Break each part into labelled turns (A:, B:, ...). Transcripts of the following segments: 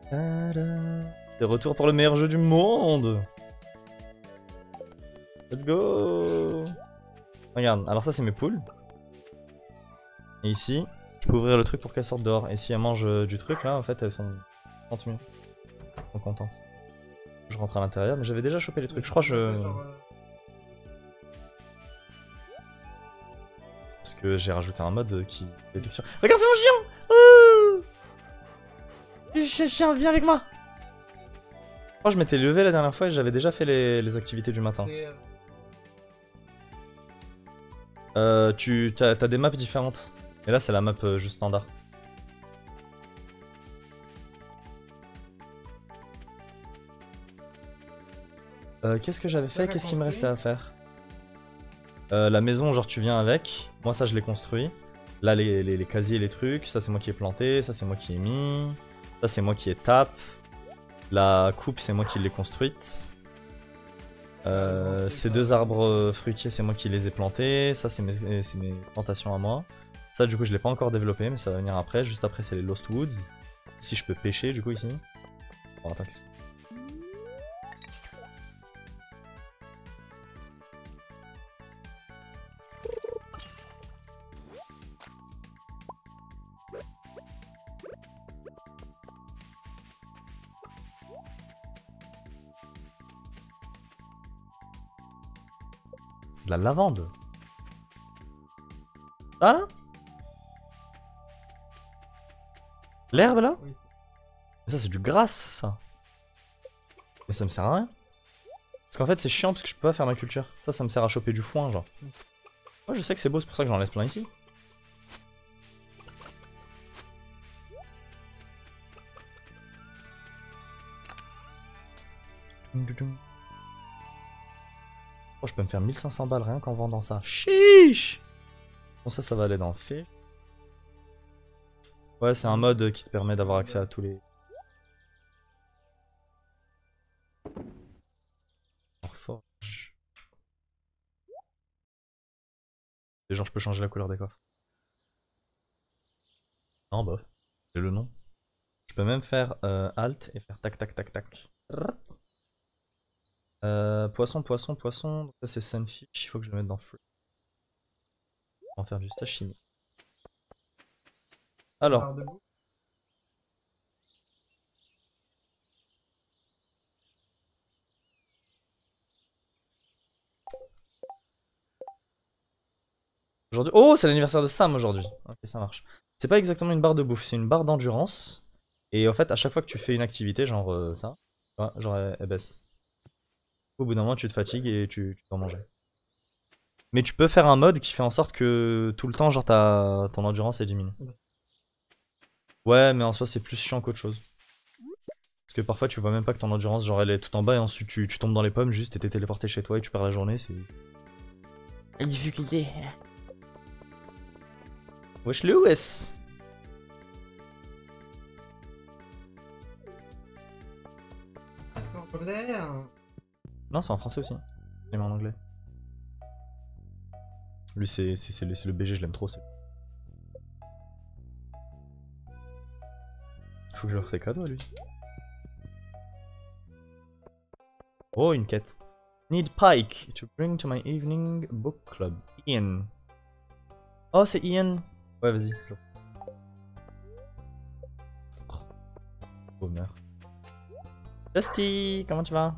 A: C'est retour pour le meilleur jeu du monde. Let's go. Regarde, alors ça c'est mes poules. Et ici, je peux ouvrir le truc pour qu'elles sortent dehors. Et si elles mangent du truc là, en fait elles sont 30 minutes. Elles sont contentes. Je rentre à l'intérieur, mais j'avais déjà chopé les trucs. Je crois que je... Parce que j'ai rajouté un mode qui... détection. Regarde, c'est mon chien. Chien, viens avec moi. Oh, je m'étais levé la dernière fois et j'avais déjà fait les activités du matin. T'as des maps différentes. Et là, c'est la map juste standard. Qu'est-ce que j'avais fait? Qu'est-ce qu'il me restait à faire? La maison, genre tu viens avec. Moi, ça, je l'ai construit. Là, les casiers, les trucs. Ça, c'est moi qui ai planté. Ça, c'est moi qui ai mis. Ça, c'est moi qui ai tape. La coupe, c'est moi qui l'ai construite. Ces deux arbres fruitiers, c'est moi qui les ai plantés. Ça, c'est mes plantations à moi. Ça, du coup, je l'ai pas encore développé, mais ça va venir après. Juste après, c'est les Lost Woods. Si je peux pêcher, du coup, ici. Bon, attends, qu'est-ce que... De la lavande. Ah là? L'herbe là?
B: Oui,
A: Mais ça c'est du grasse ça. Mais ça me sert à rien. Parce qu'en fait c'est chiant parce que je peux pas faire ma culture. Ça me sert à choper du foin genre. Moi je sais que c'est beau, c'est pour ça que j'en laisse plein ici. Oh, je peux me faire 1500 balles rien qu'en vendant ça. Chiche! Bon, ça va aller dans le fait. Ouais, c'est un mode qui te permet d'avoir accès à tous les... Forge. Et genre, je peux changer la couleur des coffres. Non, bof. J'ai le nom. Je peux même faire Alt et faire tac tac tac tac. Poisson, poisson, poisson. Donc ça c'est Sunfish, il faut que je le mette dans Fruit. On va faire du sashimi. Alors. Aujourd'hui. Oh, c'est l'anniversaire de Sam aujourd'hui. Ok, ça marche. C'est pas exactement une barre de bouffe, c'est une barre d'endurance. Et en fait, à chaque fois que tu fais une activité, genre ça, genre elle baisse. Au bout d'un moment, tu te fatigues et tu dois manger. Mais tu peux faire un mode qui fait en sorte que tout le temps, genre ton endurance est diminuée. Ouais, mais en soi, c'est plus chiant qu'autre chose. Parce que parfois, tu vois même pas que ton endurance, genre elle est tout en bas et ensuite tu tombes dans les pommes juste et t'es téléporté chez toi et tu perds la journée, c'est... La difficulté. Wesh Lewis. Non, c'est en français aussi. Il est en anglais. Lui, c'est le BG, je l'aime trop. Faut que je leur fasse cadeau à lui. Oh, une quête. Need Pike to bring to my evening book club. Ian. Oh, c'est Ian. Ouais, vas-y. Oh, bonheur. Dusty, comment tu vas?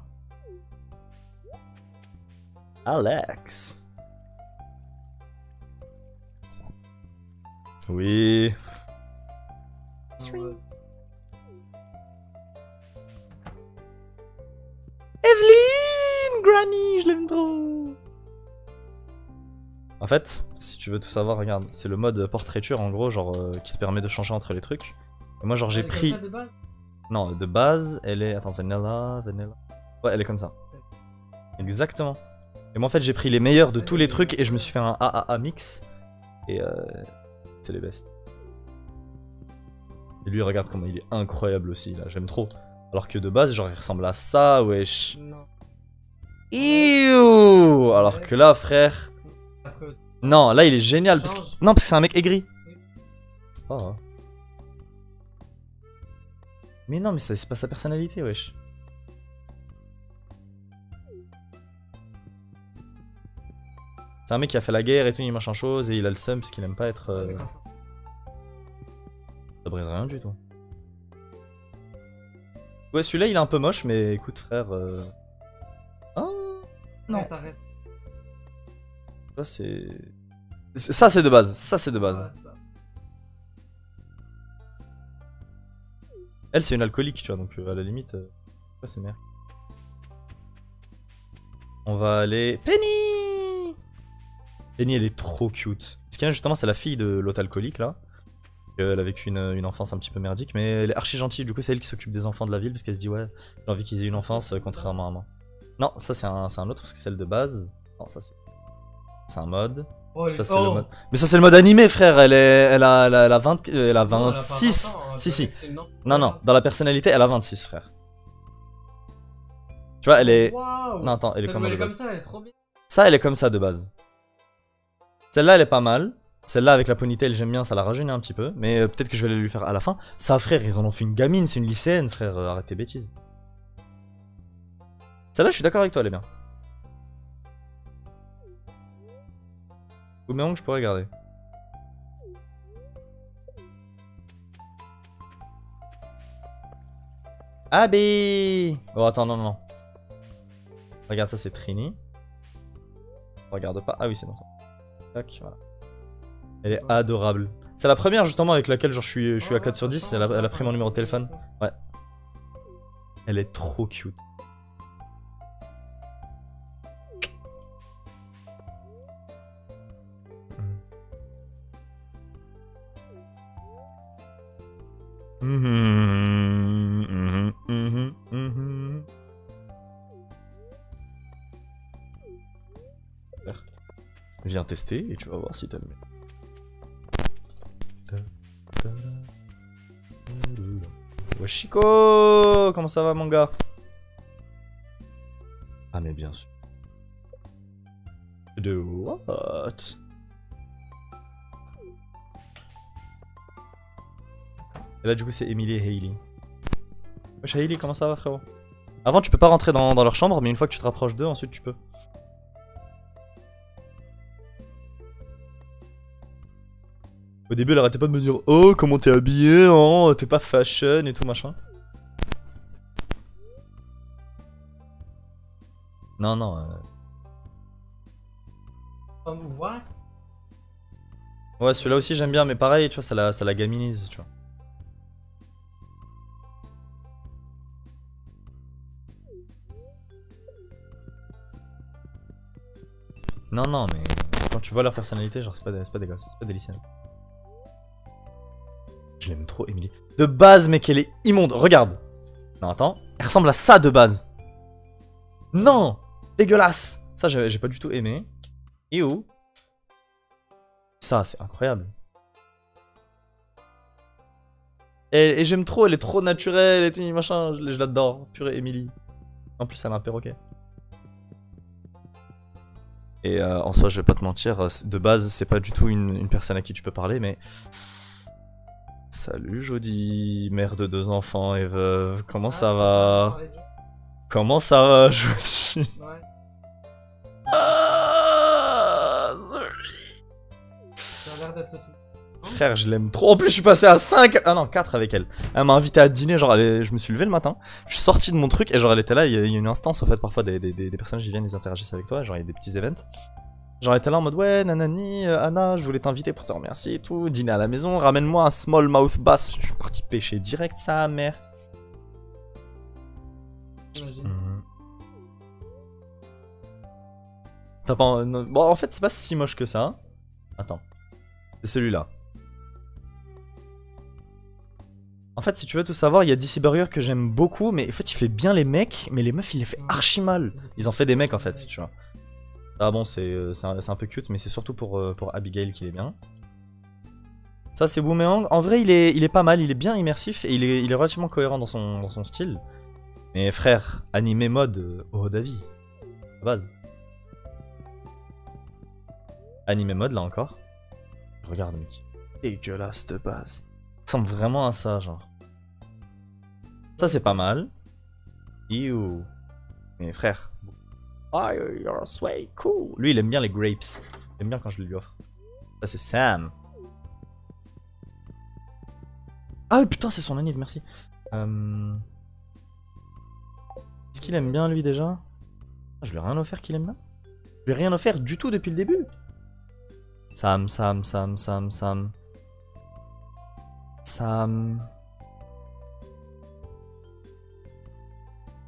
A: Alex. Oui. Evelyn, Granny, je l'aime trop. En fait, si tu veux tout savoir, regarde, c'est le mode portraiture en gros, genre qui te permet de changer entre les trucs. Et moi, genre, j'ai pris.
B: Ça de base
A: non, de base, elle est. Attends, vanilla. Ouais, elle est comme ça. Exactement. Et moi, en fait, j'ai pris les meilleurs de tous les trucs et je me suis fait un AAA mix. Et c'est les best. Et lui, regarde comment il est incroyable aussi, là, j'aime trop. Alors que de base, genre, il ressemble à ça, wesh.
B: Non.
A: Iouh. Alors que là, frère. Non, là, il est génial. Parce que... Non, parce que c'est un mec aigri. Oh. Mais non, mais c'est pas sa personnalité, wesh. C'est un mec qui a fait la guerre et tout, il machin chose, et il a le seum parce qu'il aime pas être... Ça brise rien du tout. Ouais, celui-là, il est un peu moche, mais écoute, frère... Ah non.
B: T'arrêtes.
A: Ça, c'est... Ça, c'est de base. Ça, c'est de base.
B: Ça.
A: Elle, c'est une alcoolique, tu vois, donc à la limite... c'est merde. On va aller... Penny! Penny, elle est trop cute. Ce qu'il y a, justement, c'est la fille de l'autre alcoolique, là. Elle a vécu une enfance un petit peu merdique, mais elle est archi gentille. Du coup, c'est elle qui s'occupe des enfants de la ville, parce qu'elle se dit, ouais, j'ai envie qu'ils aient une enfance, contrairement à moi. Non, ça, c'est un autre, parce que celle de base... Non, ça, c'est un mode.
B: Oh,
A: ça, c'est le mode... Mais ça, c'est le mode animé, frère. Elle a 20... Elle a 26.
B: Non,
A: si. Non, dans la personnalité, elle a 26, frère. Tu vois, elle est...
B: Wow.
A: Non, attends, elle est comment de base?
B: Comme ça, elle est trop bien.
A: Ça, elle est comme ça de base. Celle-là, elle est pas mal. Celle-là, avec la ponytail, j'aime bien, ça la rajeunit un petit peu. Mais peut-être que je vais lui faire à la fin. Ça, frère, ils en ont fait une gamine, c'est une lycéenne, frère. Arrête tes bêtises. Celle-là, je suis d'accord avec toi, elle est bien. Boomerang, je pourrais garder. Abby! Oh, attends, non. Regarde, ça, c'est Trini. Regarde pas. Ah oui, c'est bon. Tac, voilà. Elle est adorable. C'est la première, justement, avec laquelle genre, je suis à 4 sur 10. Elle a pris mon numéro de téléphone. Ouais. Elle est trop cute. Viens tester et tu vas voir si t'aimes bien. Washiko, comment ça va mon gars? Ah mais bien sûr. De what? Et là du coup c'est Emily et Hailey. Wesh Hailey, comment ça va frérot? Avant tu peux pas rentrer dans leur chambre, mais une fois que tu te rapproches d'eux, ensuite tu peux. Au début elle arrêtait pas de me dire oh comment t'es habillé, oh t'es pas fashion et tout machin. Non.
B: What?
A: Ouais celui-là aussi j'aime bien mais pareil tu vois ça la gaminise tu vois. Non mais quand tu vois leur personnalité genre c'est pas des gosses, c'est pas des lycéennes. Je l'aime trop Emily. De base mec elle est immonde, regarde. Non attends, elle ressemble à ça de base. Non, dégueulasse. Ça j'ai pas du tout aimé. Et où? Ça c'est incroyable. Et j'aime trop, elle est trop naturelle et tout machin, je l'adore. Purée Emily. En plus elle a un perroquet. Et en soi je vais pas te mentir, de base c'est pas du tout une personne à qui tu peux parler mais... Salut Jody, mère de 2 enfants et veuve, comment ça va? Comment ça va Jody?
B: Ouais. Ça a l'air d'être le truc.
A: Frère, je l'aime trop. En plus, je suis passé à 5. Ah non, 4 avec elle. Elle m'a invité à dîner. Genre, je me suis levé le matin. Je suis sorti de mon truc et genre, elle était là. Il y a une instance, en fait, parfois des personnages qui viennent, ils interagissent avec toi. Genre, il y a des petits events. Genre, elle était là en mode ouais, nanani, Anna, je voulais t'inviter pour te remercier et tout. Dîner à la maison, ramène-moi un small mouth bass. Je suis parti pêcher direct sa mère. T'as pas. Bon, en fait, c'est pas si moche que ça. Attends. C'est celui-là. En fait, si tu veux tout savoir, il y a DC Burger que j'aime beaucoup, mais en fait, il fait bien les mecs, mais les meufs, il les fait archi mal. Ils en fait des mecs, en fait, tu vois. Ah bon, c'est un peu cute, mais c'est surtout pour Abigail qu'il est bien. Ça, c'est Boomerang. En vrai, il est pas mal, il est bien immersif, et il est relativement cohérent dans son style. Mais frère, animé mode, oh d'avis. Base. Animé mode, là encore. Regarde, mec. Dégueulasse de base. Ça ressemble vraiment à ça, genre. Ça c'est pas mal. Ew. Mais frère. Oh, you're sway cool. Lui il aime bien les grapes. Il aime bien quand je lui offre. Ça c'est Sam. Ah putain c'est son anniv, merci. Est-ce qu'il aime bien lui déjà? Je lui ai rien offert qu'il aime bien. Je lui ai rien offert du tout depuis le début. Sam.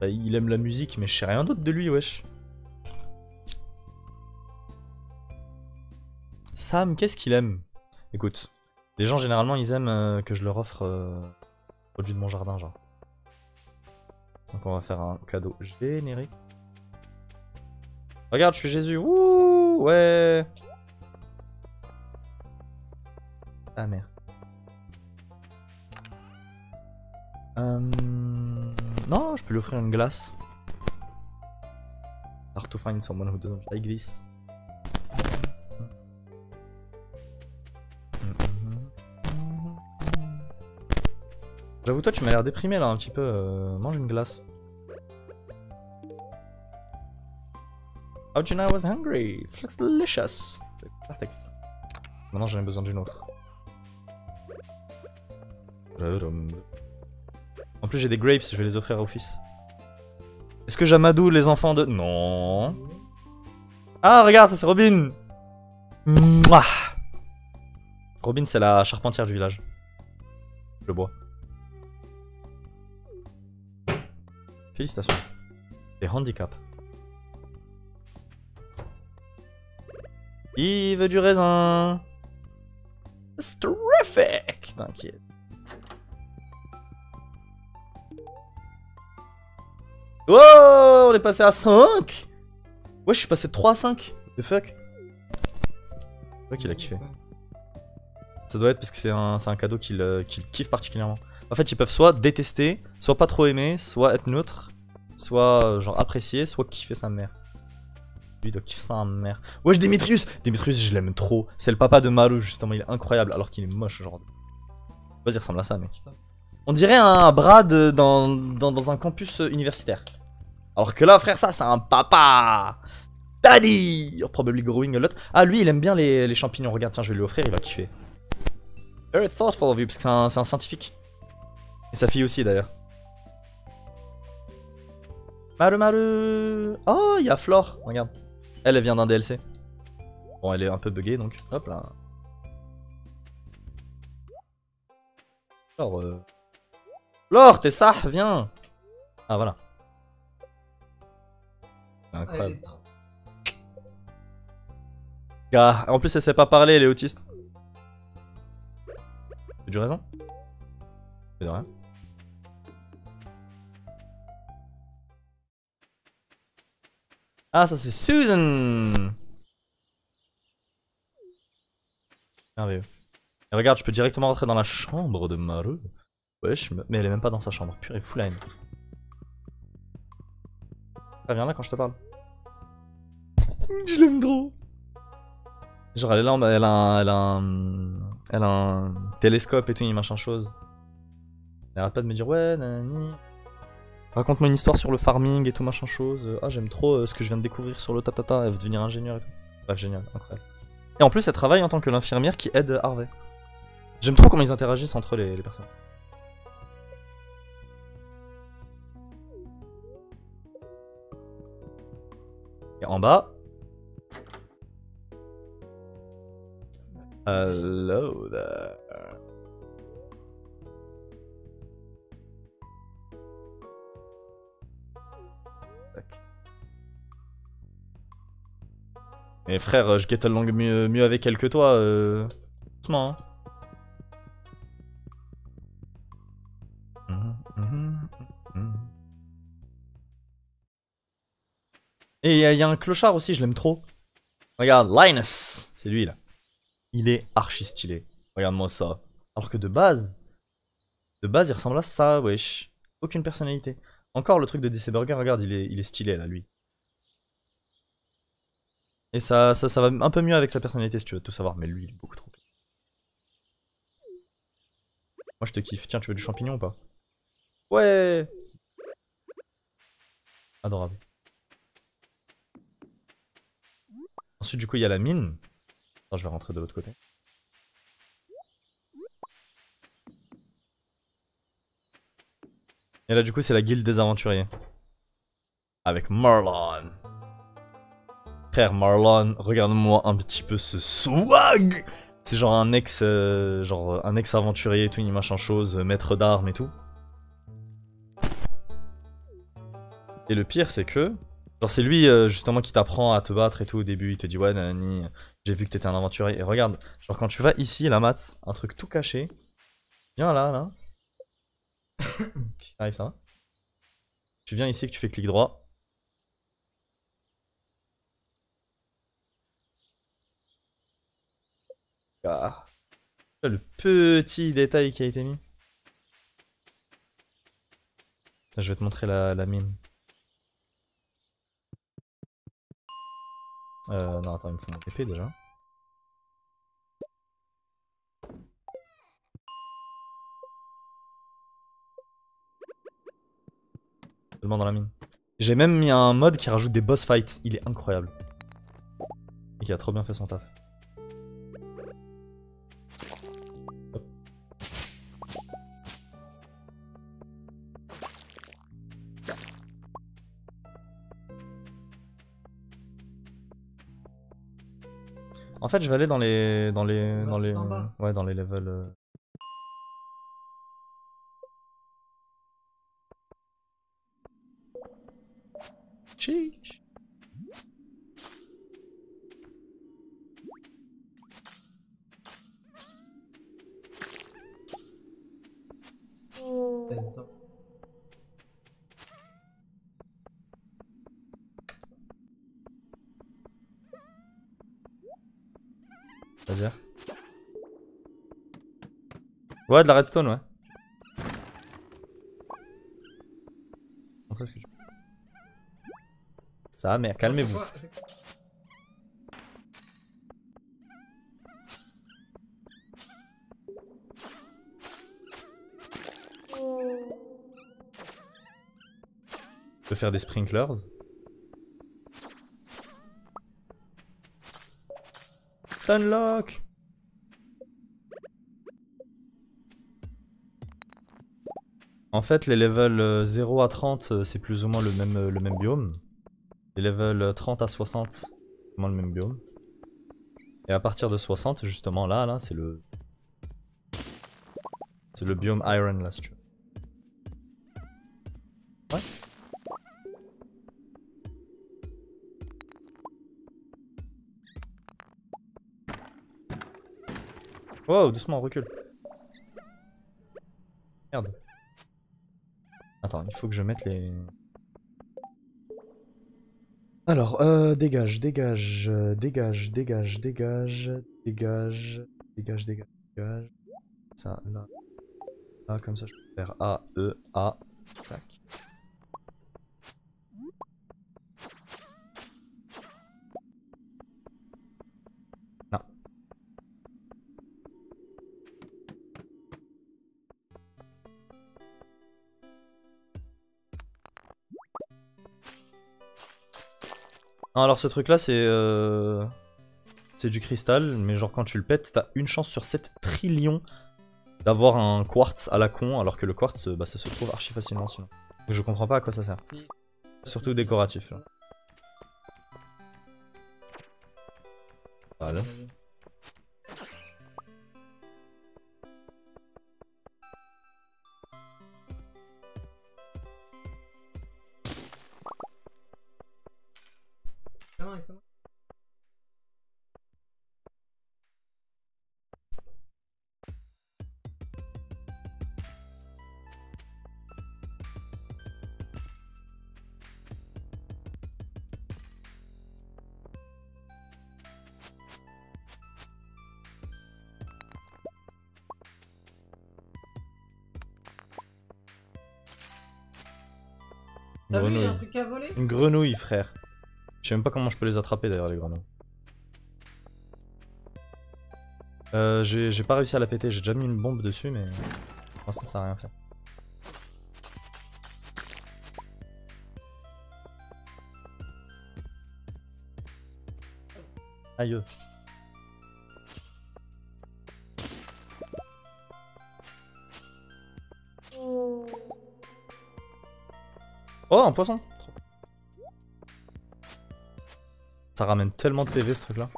A: Bah, il aime la musique, mais je sais rien d'autre de lui, wesh. Sam, qu'est-ce qu'il aime? Écoute, les gens généralement ils aiment que je leur offre au-dessus de mon jardin, genre. Donc on va faire un cadeau générique. Regarde, je suis Jésus. Wouh, ouais. Ah merde. Non, je peux lui offrir une glace. Hard to find someone who doesn't like this. J'avoue, toi tu m'as l'air déprimé là un petit peu. Mange une glace. Oh, Gina, I was hungry. It looks delicious. Maintenant j'en ai besoin d'une autre. En plus j'ai des grapes, je vais les offrir au fils. Est-ce que j'amadou les enfants de... Non. Ah regarde, ça c'est Robin. Mouah. Robin c'est la charpentière du village. Le bois. Félicitations. Des handicaps. Il veut du raisin. C'est terrific. T'inquiète. Oh, on est passé à 5. Ouais, je suis passé de 3 à 5. The fuck. C'est vrai qu'il a kiffé. Ça doit être parce que c'est un cadeau qu'il kiffe particulièrement. En fait, ils peuvent soit détester, soit pas trop aimer, soit être neutre, soit genre apprécier, soit kiffer sa mère. Lui, il doit kiffer sa mère. Wesh, Demetrius! Demetrius, je l'aime trop. C'est le papa de Maru, justement, il est incroyable, alors qu'il est moche, genre. Vas-y, il ressemble à ça, mec. On dirait un Brad dans un campus universitaire. Alors que là, frère, ça, c'est un papa! Daddy! You're probably growing a lot. Ah, lui, il aime bien les champignons. Regarde, tiens, je vais lui offrir, il va kiffer. Very thoughtful of you, parce que c'est un scientifique. Et sa fille aussi, d'ailleurs. Maru. Oh, il y a Flore, regarde. Elle vient d'un DLC. Bon, elle est un peu buggée, donc hop là. Flore, Flore, t'es ça, viens. Ah, voilà. Incroyable. Gars, en plus, elle sait pas parler, elle est autiste. Tu du raisin? C'est de rien. Ah, ça c'est Susan! Merveilleux. Et regarde, je peux directement rentrer dans la chambre de Maru. Wesh, mais elle est même pas dans sa chambre. Purée, full line. Ah, viens là quand je te parle. Je l'aime trop. Genre, elle est là, elle a un télescope et tout, machin chose. Elle arrête pas de me dire, ouais, nani. Raconte-moi une histoire sur le farming et tout machin chose. Ah, j'aime trop ce que je viens de découvrir sur le tatata. Elle veut devenir ingénieure et tout. Bref, génial, incroyable. Et en plus, elle travaille en tant que l'infirmière qui aide Harvey. J'aime trop comment ils interagissent entre les personnes. Et en bas. Hello there. Mais frère, je get along mieux avec elle que toi. Doucement, hein. Et il y a un clochard aussi, je l'aime trop. Regarde, Linus. C'est lui là. Il est archi stylé. Regarde-moi ça. Alors que de base, il ressemble à ça, wesh. Aucune personnalité. Encore le truc de DC Burger, regarde, il est stylé là, lui. Et ça va un peu mieux avec sa personnalité si tu veux tout savoir, mais lui il est beaucoup trop. Moi je te kiffe. Tiens, tu veux du champignon ou pas? Ouais. Adorable. Ensuite, du coup, il y a la mine. Attends, je vais rentrer de l'autre côté. Et là, du coup, c'est la guilde des aventuriers. Avec Marlon. Frère Marlon, regarde-moi un petit peu ce swag. C'est genre un ex aventurier et tout, une machin chose, maître d'armes et tout. Et le pire, c'est que, genre c'est lui justement qui t'apprend à te battre et tout au début. Il te dit ouais nanani, j'ai vu que t'étais un aventurier. Et regarde, genre quand tu vas ici, la mat, un truc tout caché. Viens là, là. Qu'est-ce qui t'arrive ça? Tu viens ici que tu fais clic droit. Ah. Le petit détail qui a été mis. Je vais te montrer la mine. Non, attends, il me faut mon épée déjà. Seulement dans la mine. J'ai même mis un mode qui rajoute des boss fights. Il est incroyable. Et qui a trop bien fait son taf. Hop. En fait, je vais aller dans les ouais, dans les levels. Chiche.
B: C'est ça.
A: C'est-à-dire? Ouais, de la redstone, ouais. Montrez ce que tu- Ça, mais calmez-vous.
B: C'est quoi?
A: Je peux faire des sprinklers. Unlock. En fait, les levels 0 à 30, c'est plus ou moins le même biome. Les levels 30 à 60, c'est moins le même biome. Et à partir de 60, justement, là, c'est le... C'est le biome Iron, là, si tu veux. Ouais. Wow, doucement, on recule. Merde. Attends, il faut que je mette les... Alors, dégage, dégage, dégage, dégage, dégage, dégage, dégage, dégage, dégage. Ça, là. Là, comme ça, je peux faire A, E, A. Tac. Non. Non, alors ce truc-là, c'est du cristal, mais genre quand tu le pètes, t'as une chance sur 7 trillions d'avoir un quartz à la con, alors que le quartz, bah, ça se trouve archi facilement sinon. Donc je comprends pas à quoi ça sert.
B: Si.
A: Surtout décoratif. Là. Voilà.
B: Non, il faut-
A: Une
B: T'as vu, il y a un
A: grenouille.
B: truc à voler?
A: Une grenouille, frère. Je sais même pas comment je peux les attraper d'ailleurs, les grenouilles. J'ai pas réussi à la péter, j'ai déjà mis une bombe dessus, mais pour l'instant ça a rien fait. Aïe. Oh, un poisson. Ça ramène tellement de PV ce truc là.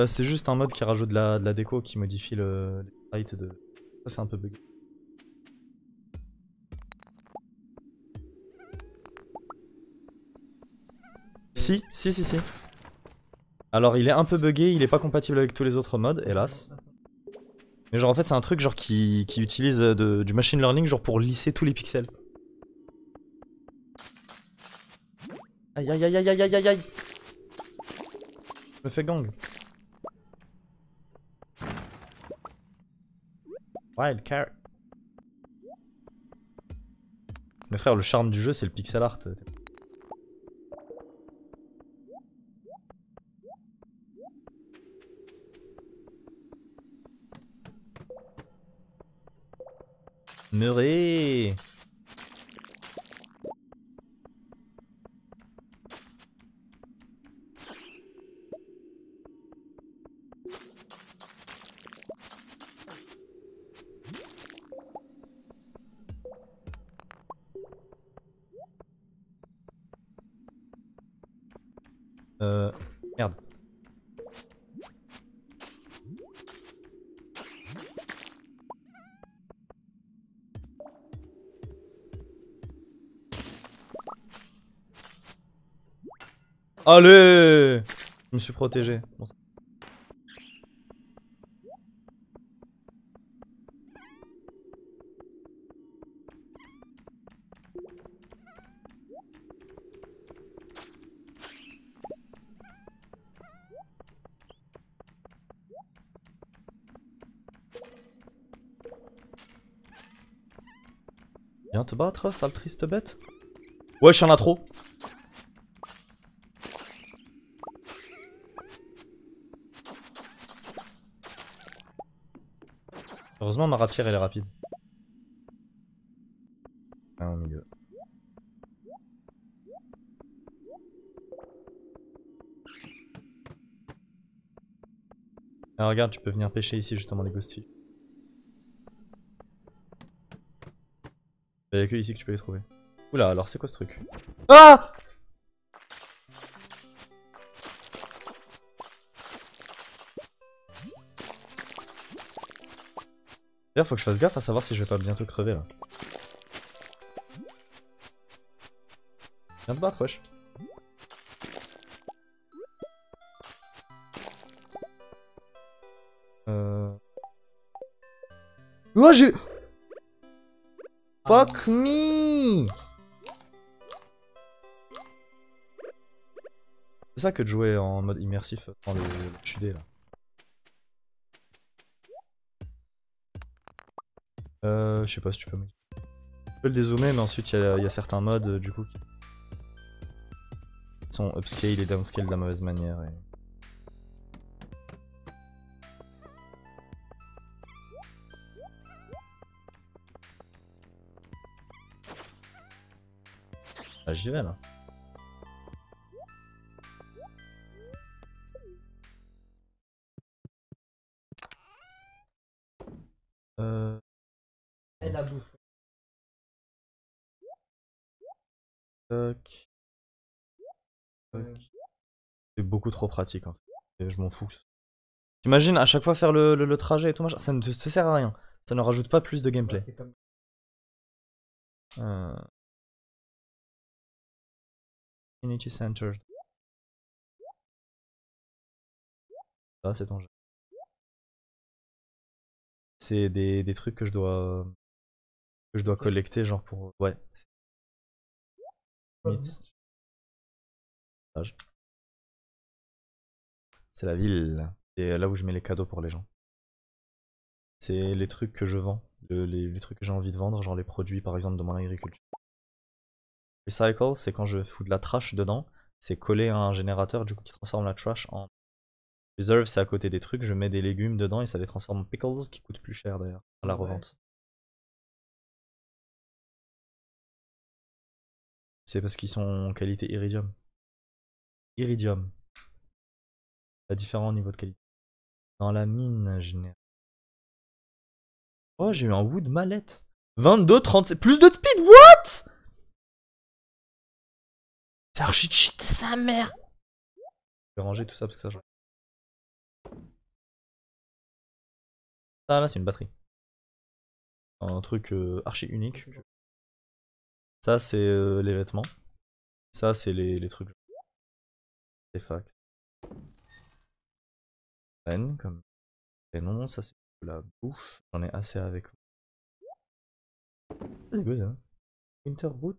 A: C'est juste un mode qui rajoute de la déco, qui modifie les sprites de... Ça c'est un peu bug. Si. Alors il est un peu buggé, il est pas compatible avec tous les autres modes, hélas. Mais genre en fait c'est un truc genre qui utilise du machine learning genre pour lisser tous les pixels. Aïe aïe aïe aïe aïe aïe aïe aïe. Je me fais gang. Wild car. Mais frère, le charme du jeu c'est le pixel art. Murray. Merde. Allez! Je me suis protégé. Bon, viens te battre, sale triste bête. Wesh, y'en a trop. Heureusement, ma rapière elle est rapide. Ah, au milieu. Ah, regarde, tu peux venir pêcher ici justement les ghostfish. Y'a que ici que tu peux les trouver. Oula, alors c'est quoi ce truc? Ah! D'ailleurs, faut que je fasse gaffe à savoir si je vais pas bientôt crever là. Viens te battre, wesh. Oh, j'ai... Fuck me! C'est ça que de jouer en mode immersif dans le HUD là. Je sais pas si tu peux. Tu peux le dézoomer, mais ensuite il y a certains modes du coup qui sont upscale et downscale de la mauvaise manière. Et... Ah, j'y vais là.
B: Et la bouffe.
A: Toc. C'est beaucoup trop pratique en fait. Et je m'en fous. T'imagines à chaque fois faire le trajet et tout machin, ça ne te sert à rien. Ça ne rajoute pas plus de gameplay.
B: Ouais, comme...
A: Unity Center. Ça c'est ton jeu. C'est des trucs que je dois collecter genre pour... Ouais. C'est la ville. C'est là où je mets les cadeaux pour les gens. C'est les trucs que je vends. Les trucs que j'ai envie de vendre, genre les produits par exemple de mon agriculture. Recycle, c'est quand je fous de la trash dedans. C'est collé à un générateur du coup qui transforme la trash en... Reserve, c'est à côté des trucs, je mets des légumes dedans et ça les transforme en pickles qui coûtent plus cher d'ailleurs à la revente. c'est parce qu'ils sont en qualité iridium. Iridium. C'est différent au niveau de qualité. Dans la mine, générale. Oh, j'ai eu un wood mallette. 22, 37. Plus de speed, what? C'est archi cheat, sa mère. Je vais ranger tout ça parce que ça, je... Ah, là, c'est une batterie. Un truc archi unique. Ça, c'est les vêtements. Ça, c'est les trucs. Artefacts. Reine, comme prénom. Ça, c'est la bouffe. J'en ai assez avec moi. C'est quoi ça? Winterwood.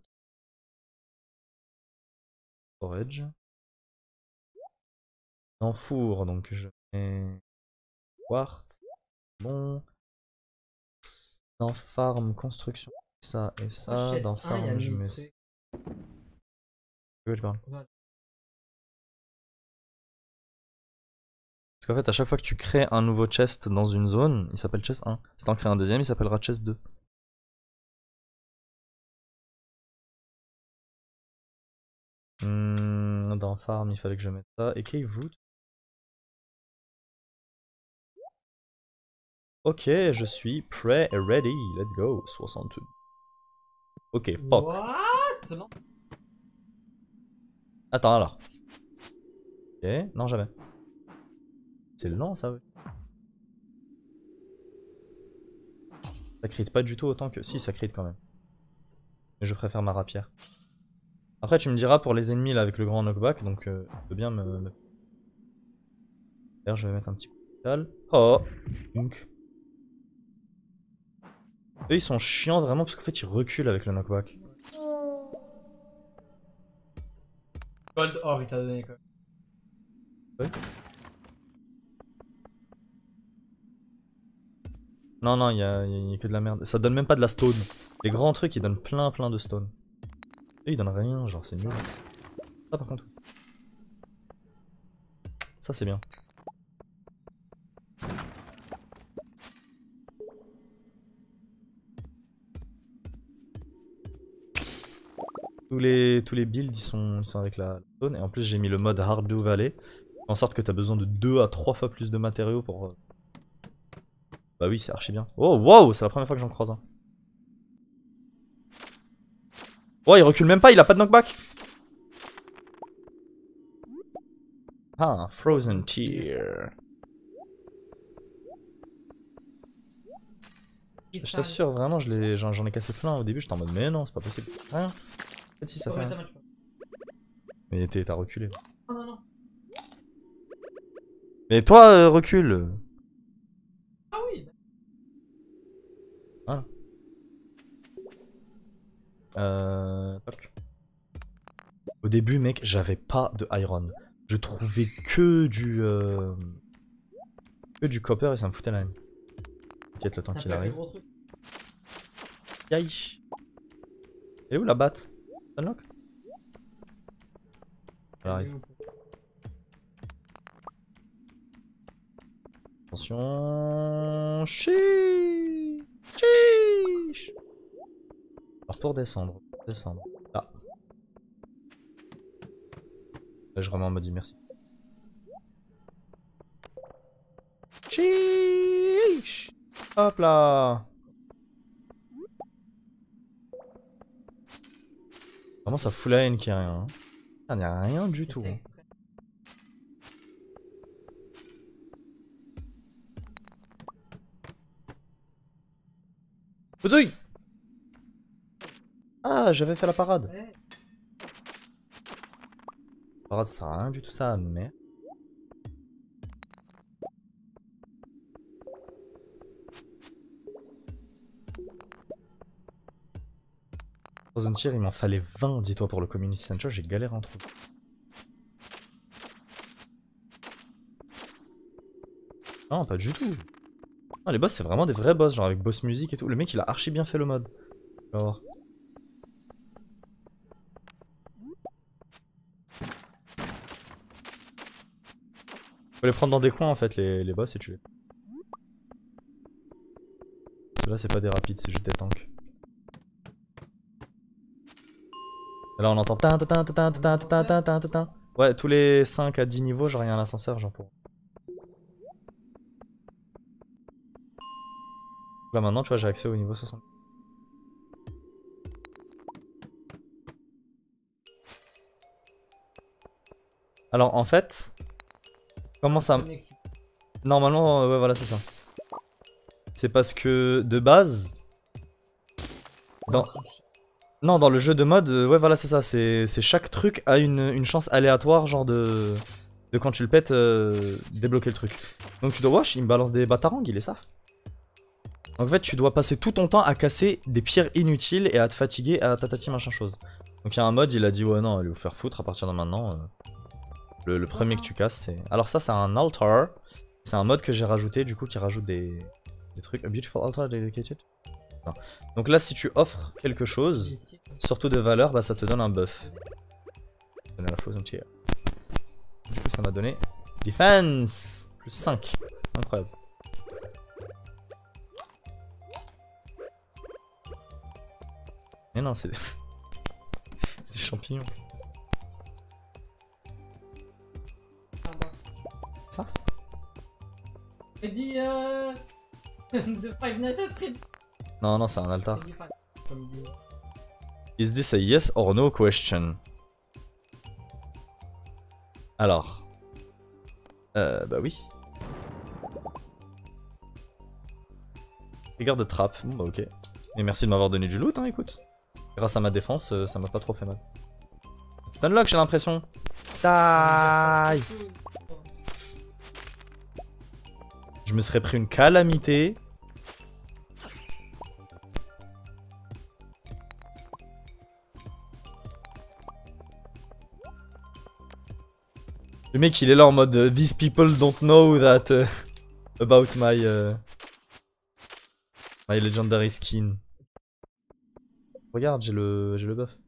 A: Storage. Dans four, donc je mets quartz. Bon. Dans farm, construction. Ça et ça.
B: chest
A: Dans
B: 1, il y a
A: farm, je
B: 1000
A: mets.
B: trucs.
A: De quoi tu parles?
B: Voilà.
A: Parce qu'en fait, à chaque fois que tu crées un nouveau chest dans une zone, il s'appelle chest 1. Si t'en crées un deuxième, il s'appellera chest 2. Dans farm, il fallait que je mette ça. Et cave wood. Ok, je suis prêt et ready. Let's go. 62. Ok, fuck.
B: What? Non.
A: Attends alors. Ok, non, jamais. C'est lent ça, ouais. Ça crit pas du tout autant que. Si, ça crit quand même. Mais je préfère ma rapière. Après, tu me diras pour les ennemis là avec le grand knockback, donc tu peux bien me. D'ailleurs, je vais mettre un petit coup de métal. Oh! Donc. Eux, ils sont chiants vraiment parce qu'en fait, ils reculent avec le knockback.
B: Gold or, il t'a donné quoi?
A: Ouais. Non, non, il y a que de la merde. Ça donne même pas de la stone. Les grands trucs, ils donnent plein de stone. Eux, ils donnent rien, genre, c'est nul. Ça, par contre. Ça, c'est bien. Tous les builds, ils sont avec la stone. Et en plus, j'ai mis le mode Harddew Valley. En sorte que t'as besoin de 2 à 3 fois plus de matériaux pour... Bah oui, c'est archi bien. Oh, wow, c'est la première fois que j'en croise un. Oh, il recule même pas, il a pas de knockback. Ah, Frozen Tear. Je t'assure, vraiment, j'en ai cassé plein au début. J'étais en mode, mais non, c'est pas possible, ça fait rien. En fait, si, ça fait rien. Mais t'as reculé.
B: Non, non, non.
A: Mais toi, recule.
B: Ah oui.
A: Voilà. Toc. Au début, mec, j'avais pas de iron. Je trouvais que du copper et ça me foutait la haine. T'inquiète le temps qu'il arrive. Yaïch. Et où la batte? Unlock? Elle arrive. Attention. Chiche. Chiche. Alors pour descendre. Là. Là, je remets en mode merci. Chiche. Hop là. Vraiment ça fout la haine qu'il y a rien. Hein. Ah, il n'y a rien du tout. Hein. Ouzoui. Ah, j'avais fait la parade. La parade, ça sert à rien du tout ça, mais... Frozen Tear, il m'en fallait 20, dis-toi, pour le Community Center, j'ai galéré en trouver. Non, pas du tout. Non, les boss, c'est vraiment des vrais boss, genre avec boss music et tout. Le mec, il a archi bien fait le mode. Tu vas voir. Faut les prendre dans des coins, en fait, les boss, et tu les... Là, c'est pas des rapides, c'est juste des tanks. Et là on entend tin tin tin tin tin tin tin tin tin tin. Ouais, tous les 5 à 10 niveaux, genre il y a un ascenseur, genre pour. Là maintenant, tu vois, j'ai accès au niveau 60. Alors en fait, comment ça. Normalement, ouais, voilà, c'est ça. C'est parce que de base. Dans... Non, dans le jeu de mode, ouais, voilà, c'est ça. C'est chaque truc a une chance aléatoire, genre de quand tu le pètes, débloquer le truc. Donc tu dois watch, il me balance des batarangs, il est ça. Donc en fait, tu dois passer tout ton temps à casser des pierres inutiles et à te fatiguer à tatati machin chose. Donc il y a un mode, il a dit ouais non, allez vous faire foutre à partir de maintenant. Le premier que tu casses, c'est. Alors ça, c'est un altar. C'est un mode que j'ai rajouté, du coup, qui rajoute des trucs. A beautiful altar dedicated. Non. Donc là, si tu offres quelque chose, surtout de valeur, bah ça te donne un buff. Donner la frozen tier. Du coup, ça m'a donné defense plus 5. Incroyable. Mais non, c'est c'est des champignons. Ça?
B: Il dit de Five Nights at Freddy's.
A: Non, non, c'est un altar. Is this a yes or no question? Alors. Bah oui. Regarde de trappe. Bon bah ok. Et merci de m'avoir donné du loot, hein, écoute. Grâce à ma défense, ça m'a pas trop fait mal. C'est unlock, j'ai l'impression. Die. Je me serais pris une calamité. Le mec il est là en mode these people don't know that about my legendary skin. Regarde, j'ai le buff.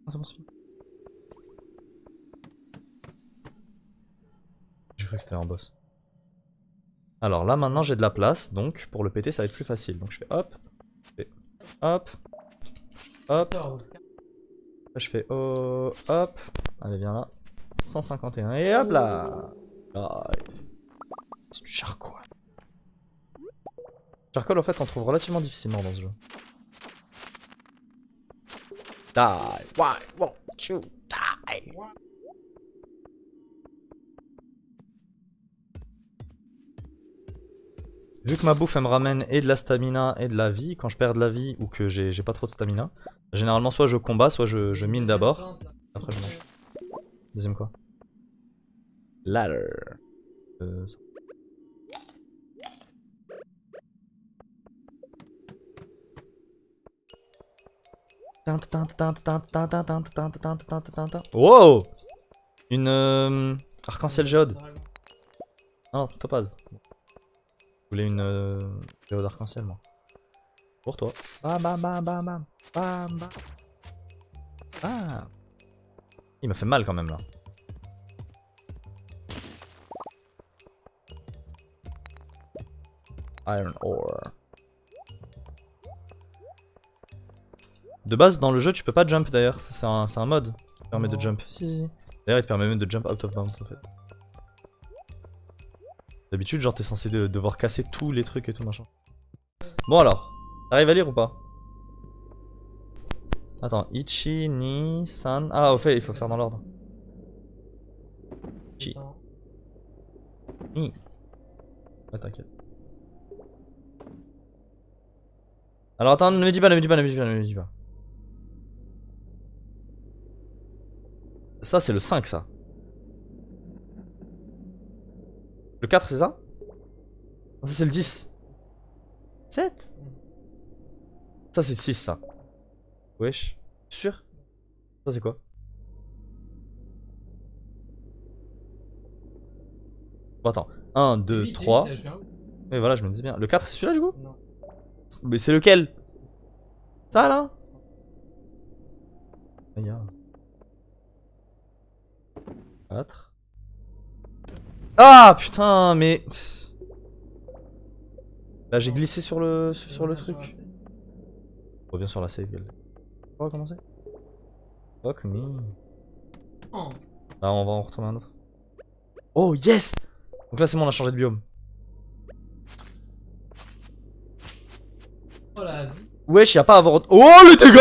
A: Ah, c'est bon, c'est fini. J'ai cru que c'était un boss. Alors là maintenant j'ai de la place, donc pour le péter ça va être plus facile. Donc je fais hop, hop, hop. Là je fais oh, hop. Allez viens là. 151 et hop là. Ah, c'est du charcoal. Charcoal en fait on trouve relativement difficilement dans ce jeu. Die. Why won't you die? Vu que ma bouffe elle me ramène et de la stamina et de la vie, quand je perds de la vie ou que j'ai pas trop de stamina, généralement soit je combat, soit je mine d'abord. Après je mange. Deuxième quoi? Ladder. Ça. Wow! Une arc-en-ciel géode. Ah non, topaz. Je voulais une géode arc-en-ciel moi. Pour toi. Bam bam bam bam bam. Bam bam. Ah. Il m'a fait mal quand même là. Iron ore. De base, dans le jeu, tu peux pas jump d'ailleurs. C'est un mode qui te permet de jump. Si. D'ailleurs, il te permet même de jump out of bounds en fait. D'habitude, genre, t'es censé devoir casser tous les trucs et tout machin. Bon alors, t'arrives à lire ou pas? Attends, Ichi, Ni, San. Ah, au fait, il faut faire dans l'ordre. Ichi. Ni. Ouais, t'inquiète. Alors attends, ne me dis pas, ne me dis pas, ne me dis pas, ne me dis pas. Ça, c'est le 5, ça. Le 4, c'est ça? Ça, c'est le 10. 7? Ça, c'est le 6, ça. Wesh. Sûr? Ça, c'est quoi? Bon, attends. 1, 2, 3. Mais voilà, je me dis bien. Le 4, c'est celui-là, du coup?
B: Non.
A: Mais c'est lequel? Ça, là? Aïe. 4. Ah, putain, mais... Là, j'ai glissé sur le truc.
B: Sur la scène.
A: Reviens sur la save. On va recommencer. Fuck me.
B: Oh,
A: Ah, on va en retourner un autre. Oh, yes! Donc là, c'est bon, on a changé de biome.
B: oh la vie.
A: Wesh, y'a pas à avoir... Oh, les dégâts!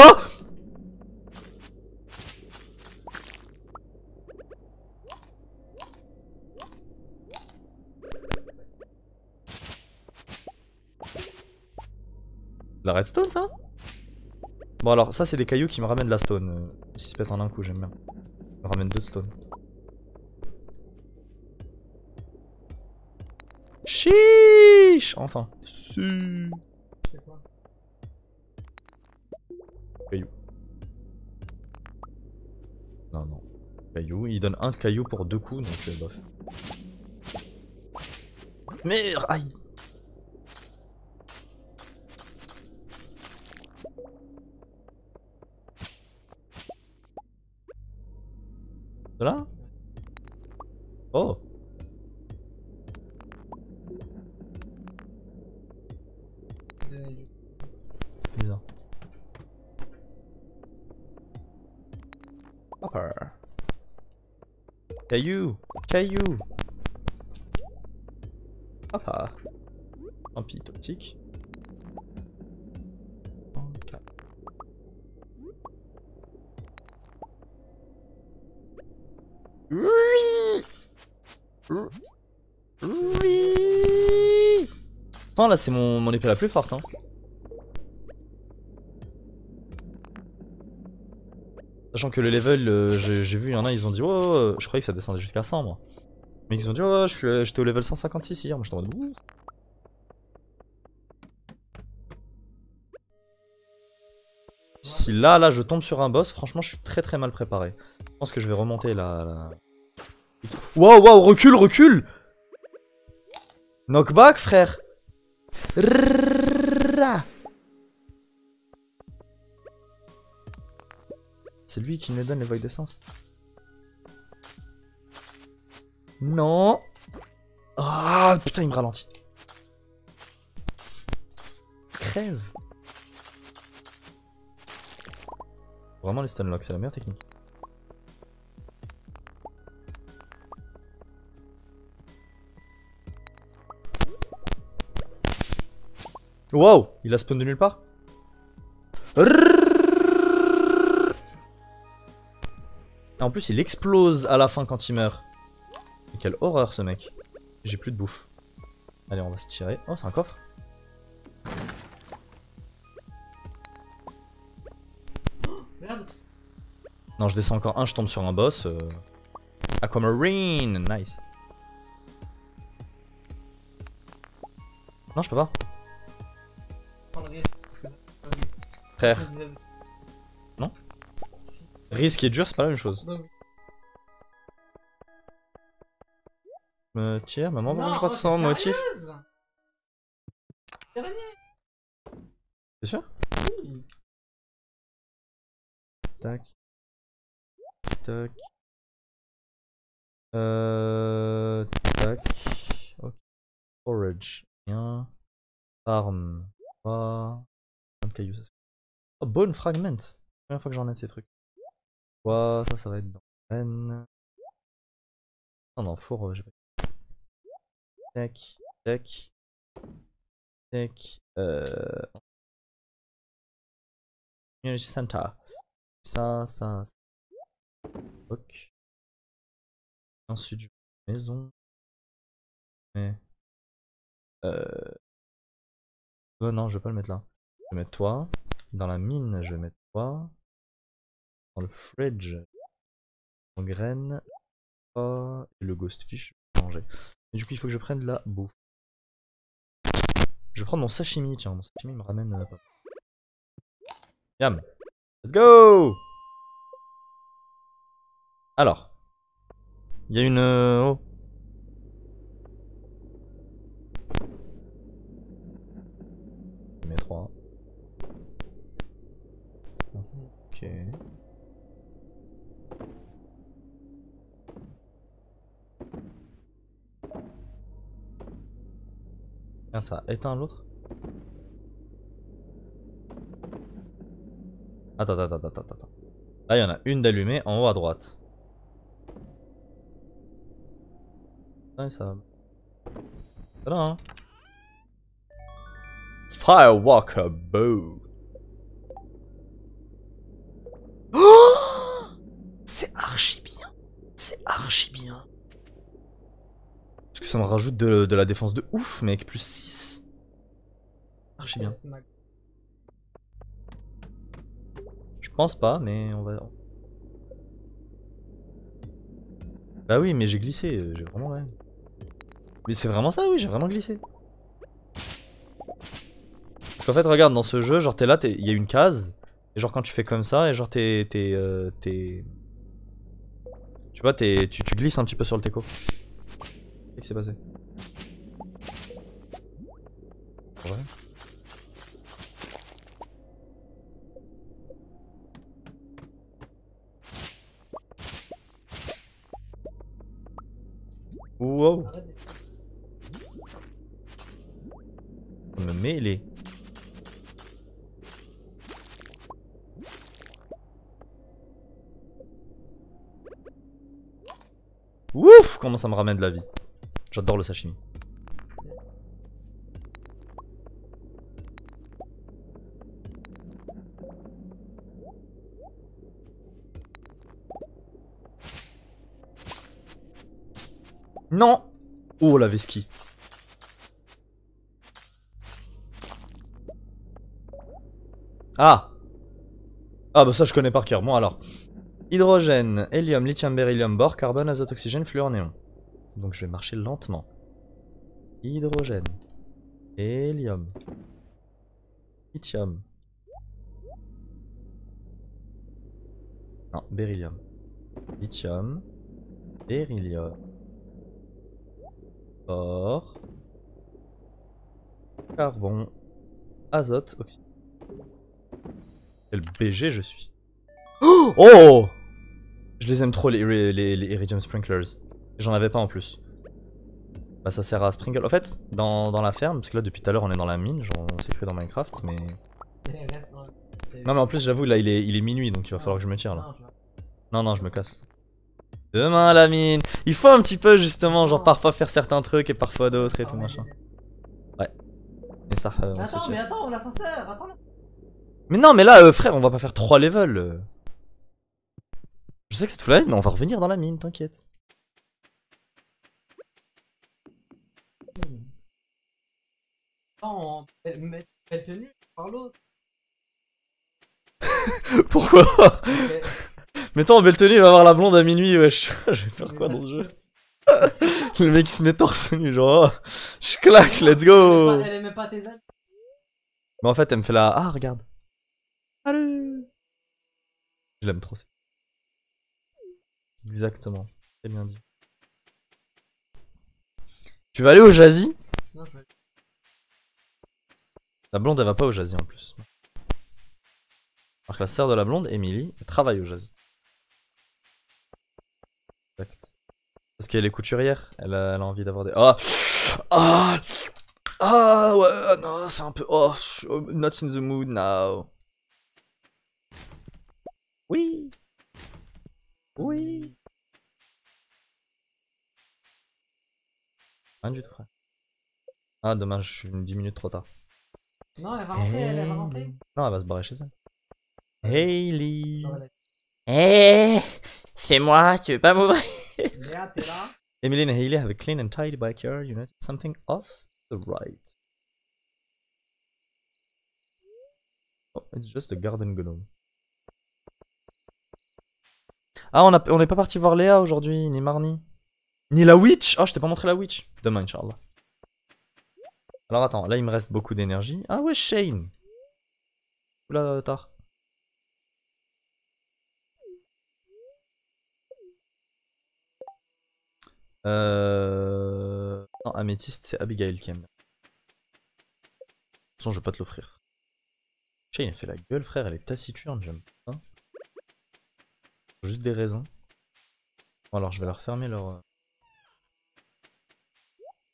A: La redstone, ça? Bon, alors, ça, c'est des cailloux qui me ramènent de la stone. S'ils se pètent en un coup, j'aime bien. Ils me ramènent 2 de stone. Chiche! Enfin. Si.
B: C'est quoi?
A: Caillou. Non, non. Caillou. Il donne un caillou pour 2 coups, donc bof. Merde! Aïe! De là? Oh! Bizarre. Hopper. Caillou! Caillou! Hopper. Tant pis, toxique. Ok. Oui. Non, là c'est mon épée la plus forte, hein. Sachant que le level, j'ai vu, il y en a, ils ont dit oh, je croyais que ça descendait jusqu'à 100 moi. Mais ils ont dit oh, j'étais au level 156 hier, moi j'étais en mode ouh. Si là je tombe sur un boss, franchement je suis très mal préparé. Je pense que je vais remonter là. Waouh, waouh, recule, recule! Knockback, frère! C'est lui qui me donne les voies d'essence. Non! Ah, putain, il me ralentit. Crève! Vraiment, les stunlocks, c'est la meilleure technique. Wow! Il a spawn de nulle part? En plus, il explose à la fin quand il meurt. Mais quelle horreur, ce mec. J'ai plus de bouffe. Allez, on va se tirer. Oh, c'est un coffre.
B: Merde.
A: Non, je descends encore un, je tombe sur un boss. Aquamarine, nice. Non, je peux pas.
B: Prends le risque, parce que le risque.
A: Frère,
B: Je disais-
A: Non.
B: Si.
A: risque et dur, c'est pas la même chose.
B: Non,
A: Me tire, maman,
B: non,
A: pourquoi je crois que
B: oh,
A: c'est sans
B: t'es
A: motif?
B: sérieuse? Dernier.
A: C'est sûr?
B: Oui.
A: Tac. Tac. Tac. Ok. Forage. Rien. Arme. Pas. Un caillou, ça se fait. Oh, bone fragment. Première fois que j'en ai de ces trucs. Quoi, ça va être dans l'arène. Non, non, j'ai pas. Tac. Tac. Tac. Community Center. Ça. Ok. Ensuite, je vais maison. Mais. Oh non, je vais pas le mettre là. Je vais mettre toi. Dans la mine, je vais mettre toi. Dans le fridge, en graines. Oh, et le ghost fish, je vais manger. Et du coup, il faut que je prenne de la bouffe. Je vais prendre mon sashimi, tiens. Mon sashimi me ramène. Yam. Let's go! Alors. Il y a une. Oh. Je mets 3. Ok. Tiens, ça a éteint l'autre. Attends. Là, il y en a une d'allumée en haut à droite. Ouais, ça va. C'est là, hein. Firewalker Bow. Oh, c'est archi bien. C'est archi bien. Parce que ça me rajoute de la défense de ouf, mec. Plus 6. Archi bien. Je pense pas, mais on va... Bah oui, mais j'ai glissé. J'ai vraiment... Ouais. Mais c'est vraiment ça, oui, j'ai vraiment glissé. Parce qu'en fait, regarde, dans ce jeu, genre t'es là, il y a une case. Et genre quand tu fais comme ça, et genre tu vois, tu glisses un petit peu sur le teco. Qu'est-ce qui s'est passé? Ouais. Wow. On me mêlé. Ouf, comment ça me ramène de la vie. J'adore le sashimi. Non. Oh la vesquille. Ah. Ah bah ça je connais par cœur, moi alors. Hydrogène, hélium, lithium, beryllium, bore, carbone, azote, oxygène, fluor, néon. Donc je vais marcher lentement. Hydrogène, hélium, lithium. Non, beryllium. Lithium, beryllium, bore, carbone, azote, oxygène. Quel BG je suis. Oh, je les aime trop les Iridium Sprinklers. J'en avais pas en plus. Bah ça sert à sprinkle. En fait, dans la ferme, parce que là depuis tout à l'heure on est dans la mine, genre on s'est cru dans Minecraft, mais... Non mais en plus j'avoue là il est minuit donc il va falloir que je me tire là. Non, je me casse. Demain la mine. Il faut un petit peu justement, genre parfois faire certains trucs et parfois d'autres et tout machin. Ouais. Et ça, on se tire.
B: Mais attends, l'ascenseur, attends.
A: Mais non mais là frère on va pas faire 3 levels. Je sais que c'est tout la mine mais on va revenir dans la mine, t'inquiète.
B: Non, belle tenue par l'autre.
A: Pourquoi? Mettons en belle tenue, il va avoir la blonde à minuit, wesh. Je vais faire quoi dans ce jeu? Le mec il se met torse nu, genre, oh, je claque, let's go!
B: Elle aimait pas tes ailes.
A: Mais en fait, elle me fait la. Ah, regarde! Allez! Je l'aime trop, c'est. Exactement, c'est bien dit. Tu vas aller au Jazzy?
B: Non, je vais.
A: La blonde elle va pas au Jazzy en plus. Alors que la sœur de la blonde, Emily, elle travaille au Jazzy. Exact. Parce qu'elle est couturière, elle a envie d'avoir des. Ah! Ah! Ah ouais, non, c'est un peu. Oh, not in the mood now. Oui. Oui. Rien du tout, frère. Ah, dommage, je suis 10 minutes trop tard.
B: Non, elle va rentrer, elle va rentrer.
A: Non, elle va se barrer chez elle. Hailey.
C: Eh, c'est moi, tu veux pas m'ouvrir?
B: Léa, t'es là?
A: Emily and Hailey have a clean and tidy backyard unit. Something off the right. Oh, it's just a garden gnome. Ah, on n'est pas parti voir Léa aujourd'hui, ni Marnie. Ni la witch. Oh, je t'ai pas montré la witch. Demain, Inch'Allah. Alors attends, là il me reste beaucoup d'énergie. Ah ouais, Shane. Oula, tard. Non, améthyste, c'est Abigail qui aime. De toute façon, je vais pas te l'offrir. Shane, elle fait la gueule, frère, elle est taciturne, j'aime pas. Juste des raisins. Bon, alors je vais leur fermer leur.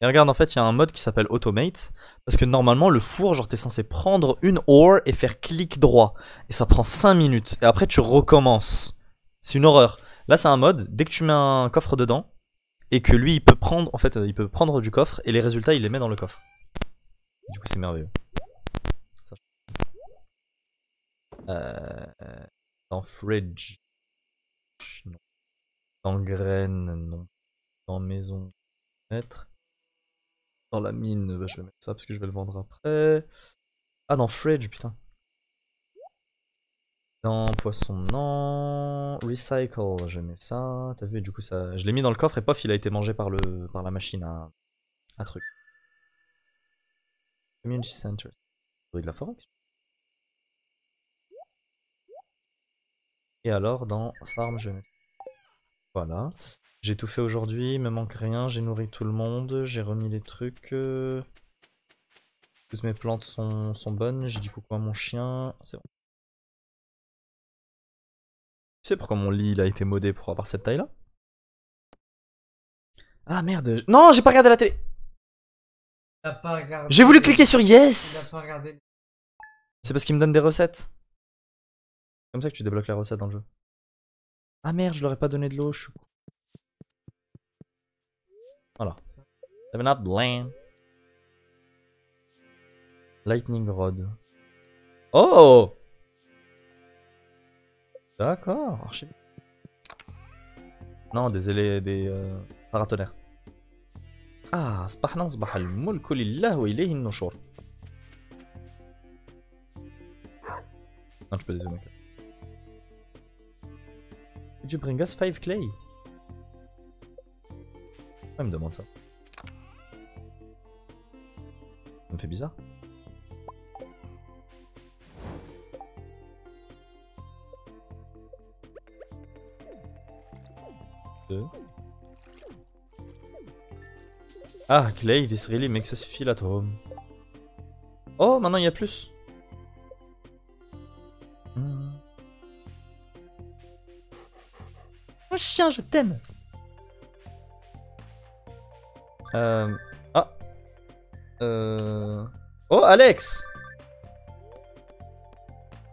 A: Et regarde, en fait, il y a un mode qui s'appelle Automate. Parce que normalement, le four, genre, t'es censé prendre une ore et faire clic droit. Et ça prend 5 minutes. Et après, tu recommences. C'est une horreur. Là, c'est un mode, dès que tu mets un coffre dedans, et que lui, il peut prendre, en fait, il peut prendre du coffre, et les résultats, il les met dans le coffre. Du coup, c'est merveilleux. Ça. Dans fridge. Non. Dans graines, non. Dans maison, mettre. Dans la mine, bah, je vais mettre ça parce que je vais le vendre après. Ah, dans fridge, putain. Dans poisson, non. Recycle, je mets ça. T'as vu, du coup, ça, je l'ai mis dans le coffre et pof, il a été mangé par la machine à truc. Community Center. Bruit de la forêt. Et alors, dans farm, je vais mettre. Voilà. J'ai tout fait aujourd'hui, il me manque rien. J'ai nourri tout le monde. J'ai remis les trucs. Toutes mes plantes sont bonnes. J'ai dit coucou à mon chien. C'est bon. Tu sais pourquoi mon lit il a été modé pour avoir cette taille là? Ah merde. Non, j'ai pas regardé la télé.
B: T'as pas regardé.
A: J'ai voulu cliquer sur
B: Il
A: yes.
B: a pas regardé.
A: C'est parce qu'il me donne des recettes. Comme ça que tu débloques la recette dans le jeu. Ah merde, je leur ai pas donné de l'eau. Je suis... Voilà. Seven Up Blam. Lightning Rod. Oh! D'accord. Archi. Non, des paratonnerres. Ah, صبحنا وصبح الملك لله وإليه النشور. Non, je peux dézoomer. Did you bring us 5 clay? Pourquoi il me demande ça? Ça me fait bizarre. Ah, clay, this really makes us feel at home. Oh, maintenant il y a plus. Oh chien, je t'aime. Ah. Oh, Alex.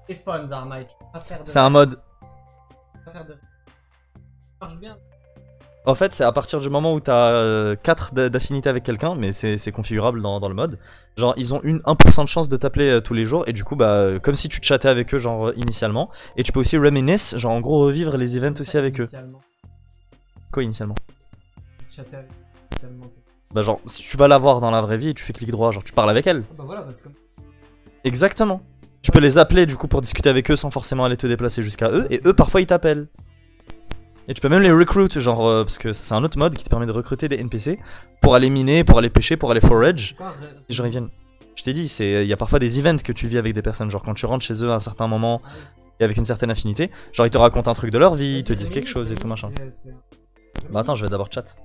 B: C'est fun, Zarmai. Tu peux pas faire de.
A: C'est un mode.
B: Tu peux pas faire de. Ça marche bien.
A: En fait, c'est à partir du moment où t'as 4 d'affinité avec quelqu'un, mais c'est configurable dans le mode. Genre, ils ont 1% de chance de t'appeler tous les jours, et du coup, bah, comme si tu chattais avec eux, genre, initialement. Et tu peux aussi reminisce, genre, en gros, revivre les events aussi avec eux. Quoi, initialement?
B: Tu chattais avec initialement.
A: Bah, genre, si tu vas la voir dans la vraie vie et tu fais clic droit, genre, tu parles avec elle.
B: Bah voilà, parce que.
A: Exactement. Tu peux les appeler, du coup, pour discuter avec eux sans forcément aller te déplacer jusqu'à eux, et eux, parfois, ils t'appellent. Et tu peux même les recruit, genre, parce que c'est un autre mode qui te permet de recruter des NPC pour aller miner, pour aller pêcher, pour aller forage. Et genre, ils viennent. Je t'ai dit, il y a parfois des events que tu vis avec des personnes, genre quand tu rentres chez eux à un certain moment et avec une certaine affinité, genre ils te racontent un truc de leur vie, ils te disent quelque chose et tout machin. Bah attends, je vais d'abord chat.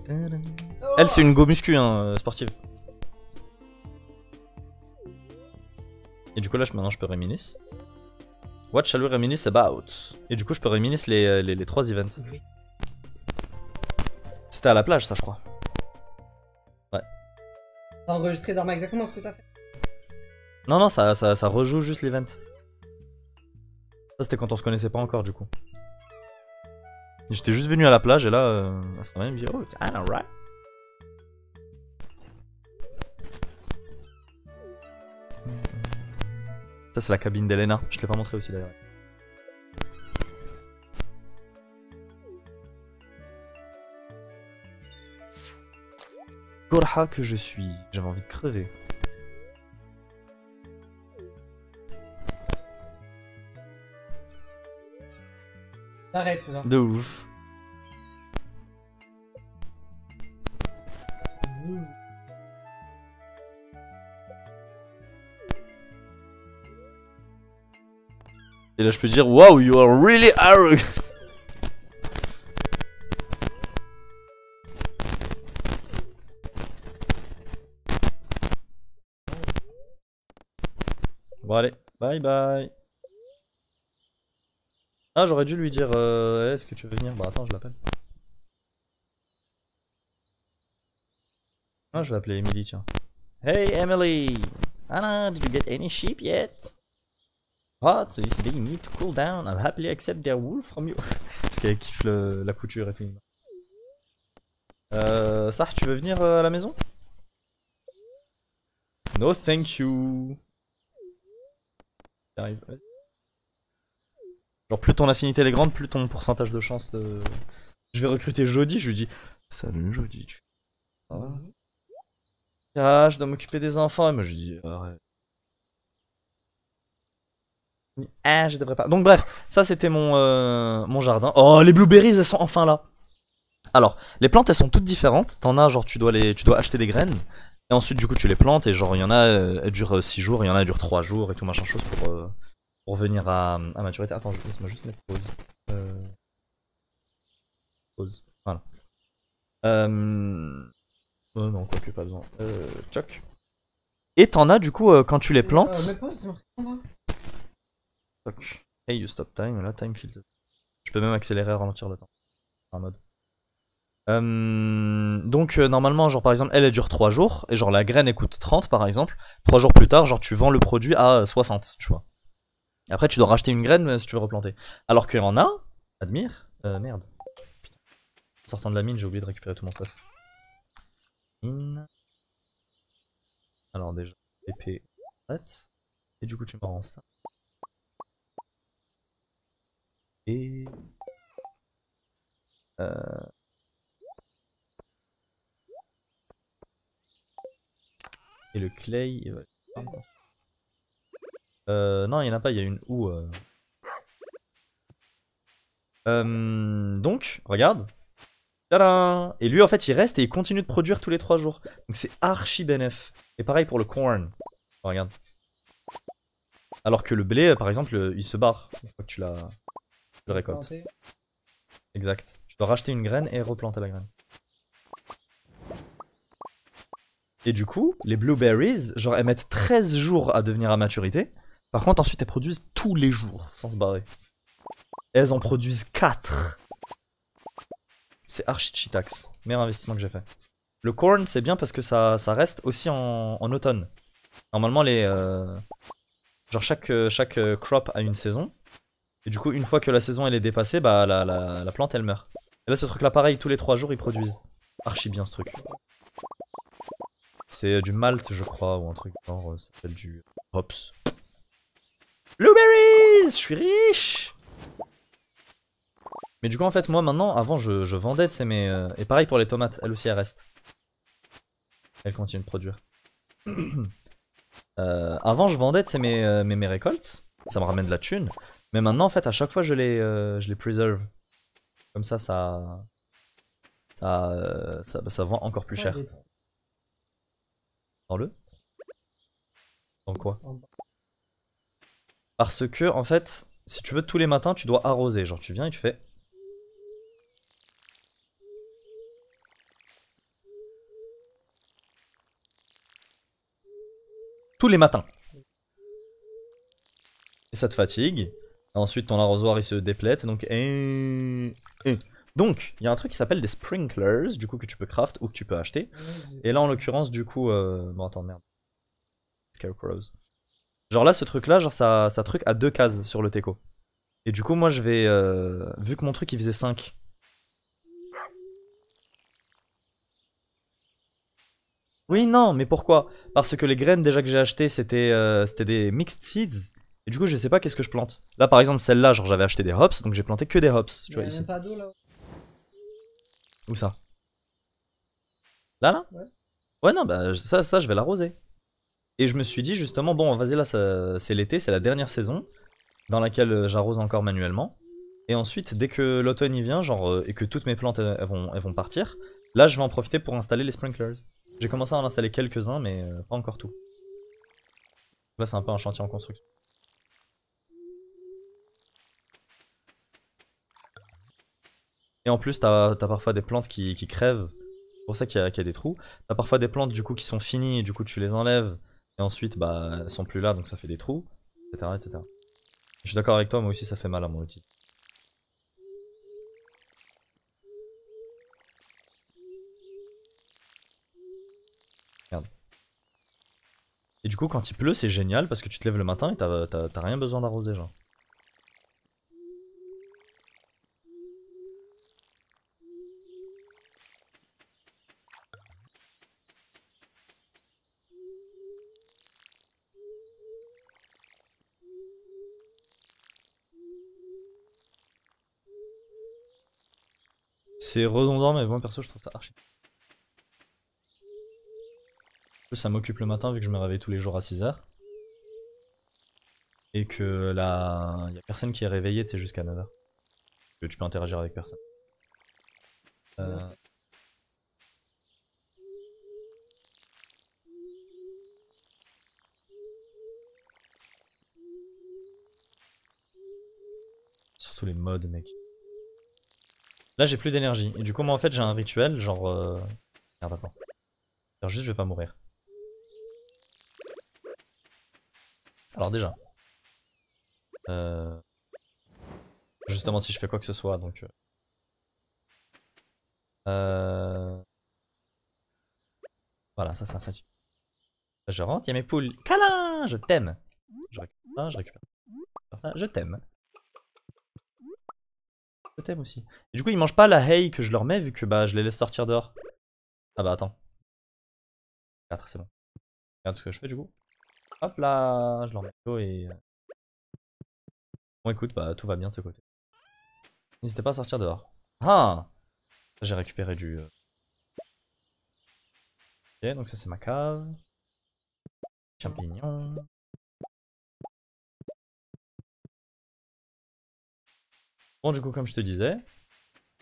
A: Elle, c'est une go muscu, hein, sportive. Et du coup, là, maintenant, je peux reminisce. What shall we reminisce about? Et du coup, je peux reminisce les 3 events. C'était à la plage, ça, je crois. Ouais.
B: T'as enregistré, Zarma, exactement ce que t'as fait.
A: Non, non, ça rejoue juste l'event. Ça, c'était quand on se connaissait pas encore, du coup. J'étais juste venu à la plage et là, elle se ramène et me dit, oh, it's alright. Ça, c'est la cabine d'Elena. Je te l'ai pas montré aussi d'ailleurs. Gorha que je suis. J'avais envie de crever.
B: T'arrêtes, genre.
A: De ouf.
B: Zouz.
A: Et là, je peux dire, wow, you are really arrogant. Bon, allez, bye bye. Ah, j'aurais dû lui dire, est-ce que tu veux venir? Bah, attends, je l'appelle. Ah, je vais appeler Emily, tiens. Hey Emily! Anna, did you get any sheep yet? Hot, so if they need to cool down, I'll happily accept their wool from you. Parce qu'elle kiffe la couture et tout. Sarah, tu veux venir à la maison? No thank you. J'arrive. Genre plus ton affinité elle est grande, plus ton pourcentage de chance de... Je vais recruter Jody, je lui dis salut Jody, tu... Ah, je dois m'occuper des enfants, et moi je lui dis arrête. Ah, je devrais pas. Donc bref, ça c'était mon jardin. Oh, les blueberries elles sont enfin là. Alors, les plantes elles sont toutes différentes. T'en as genre tu dois acheter des graines. Et ensuite du coup tu les plantes et genre il y en a elles durent 6 jours, il y en a elles durent 3 jours et tout machin chose pour venir à maturité. Attends, laisse-moi juste mettre pause. Pause. Voilà. Oh non, quoique pas besoin. Choc. Et t'en as du coup quand tu les plantes.
B: Mais pause, c'est marqué en bas.
A: Choc. Hey, you stop time. Là, time feels. Je peux même accélérer, ralentir le temps. En mode. Donc normalement, genre par exemple, elle dure 3 jours. Et genre la graine elle coûte 30 par exemple. 3 jours plus tard, genre tu vends le produit à 60, tu vois. Et après, tu dois racheter une graine si tu veux replanter. Alors qu'il y en a, admire. Merde. Putain. En sortant de la mine, j'ai oublié de récupérer tout mon stuff. Mine. Alors déjà, épée, et du coup tu me rends ça. Et... Et le clay, il va... non, il n'y en a pas, il y a une houe. Donc, regarde. Tadam! Et lui, en fait, il reste et il continue de produire tous les 3 jours. Donc c'est archi bénef. Et pareil pour le corn. Regarde. Alors que le blé, par exemple, il se barre une fois que tu le récoltes. Exact. Tu dois racheter une graine et replanter la graine. Et du coup, les blueberries, genre elles mettent 13 jours à devenir à maturité. Par contre, ensuite elles produisent tous les jours, sans se barrer. Et elles en produisent 4. C'est archi cheatax. Meilleur investissement que j'ai fait. Le corn, c'est bien parce que ça reste aussi en automne. Normalement, genre chaque crop a une saison. Et du coup, une fois que la saison elle est dépassée, bah la plante elle meurt. Et là, ce truc là, pareil, tous les 3 jours ils produisent. Archi bien ce truc. C'est du malt, je crois, ou un truc genre, ça s'appelle du hops. Blueberries! Je suis riche! Mais du coup, en fait, moi maintenant, avant je vendais, tu sais, et pareil pour les tomates, elles aussi elles restent. Elles continuent de produire. Avant, je vendais, tu sais, mes récoltes. Ça me ramène de la thune. Mais maintenant, en fait, à chaque fois, je les preserve. Comme ça vend encore plus cher. Dans le? Dans quoi? Parce que, en fait, si tu veux, tous les matins, tu dois arroser. Genre, tu viens et tu fais... Tous les matins. Et ça te fatigue. Ensuite, ton arrosoir, il se déplète. Donc, Donc, il y a un truc qui s'appelle des sprinklers, du coup, que tu peux craft ou que tu peux acheter. Et là, en l'occurrence, du coup... Bon, attends, merde. Scarecrows. Genre là, ce truc-là, genre ça truc à 2 cases sur le teco. Et du coup, moi, je vais... vu que mon truc, il faisait 5. Oui, non, mais pourquoi? Parce que les graines, déjà que j'ai achetées, c'était des mixed seeds. Et du coup, je sais pas qu'est-ce que je plante. Là, par exemple, celle-là, genre j'avais acheté des hops, donc j'ai planté que des hops, tu vois, ici.
B: Même pas d'eau là.
A: Où ça? Là?
B: Ouais.
A: Ouais, non, bah ça, je vais l'arroser. Et je me suis dit, justement, bon, vas-y, là, c'est l'été, c'est la dernière saison, dans laquelle j'arrose encore manuellement. Et ensuite, dès que l'automne y vient, genre, et que toutes mes plantes, elles vont partir, là, je vais en profiter pour installer les sprinklers. J'ai commencé à en installer quelques-uns, mais pas encore tout. Là, c'est un peu un chantier en construction. Et en plus, t'as parfois des plantes qui crèvent. C'est pour ça qu'il y a des trous. T'as parfois des plantes du coup qui sont finies et du coup tu les enlèves. Et ensuite, bah, elles sont plus là, donc ça fait des trous, etc. etc. Je suis d'accord avec toi, moi aussi ça fait mal à mon outil. Merde. Et du coup, quand il pleut, c'est génial parce que tu te lèves le matin et t'as rien besoin d'arroser, genre. C'est redondant, mais moi perso, je trouve ça archi. En plus, ça m'occupe le matin vu que je me réveille tous les jours à 6h. Et que là, y a personne qui est réveillé, tu sais, jusqu'à 9h. Que tu peux interagir avec personne. Euh, Surtout les mods, mec. Là, j'ai plus d'énergie. Et du coup, moi, en fait, j'ai un rituel, genre... Merde, attends. Genre, juste, je vais pas mourir. Alors déjà... Justement, si je fais quoi que ce soit, donc... Voilà, ça fatigue. Là, je rentre, il y a mes poules. Câlin, je t'aime. Je récupère ça, je récupère ça, je t'aime. Je t'aime aussi. Et du coup, ils mangent pas la hay que je leur mets vu que bah je les laisse sortir dehors. Ah bah attends. 4, c'est bon. Regarde ce que je fais du coup. Hop là, je leur mets l'eau et... Bon écoute, bah tout va bien de ce côté. N'hésitez pas à sortir dehors. Ah, j'ai récupéré du... Ok, donc ça c'est ma cave. Champignons. Bon du coup, comme je te disais...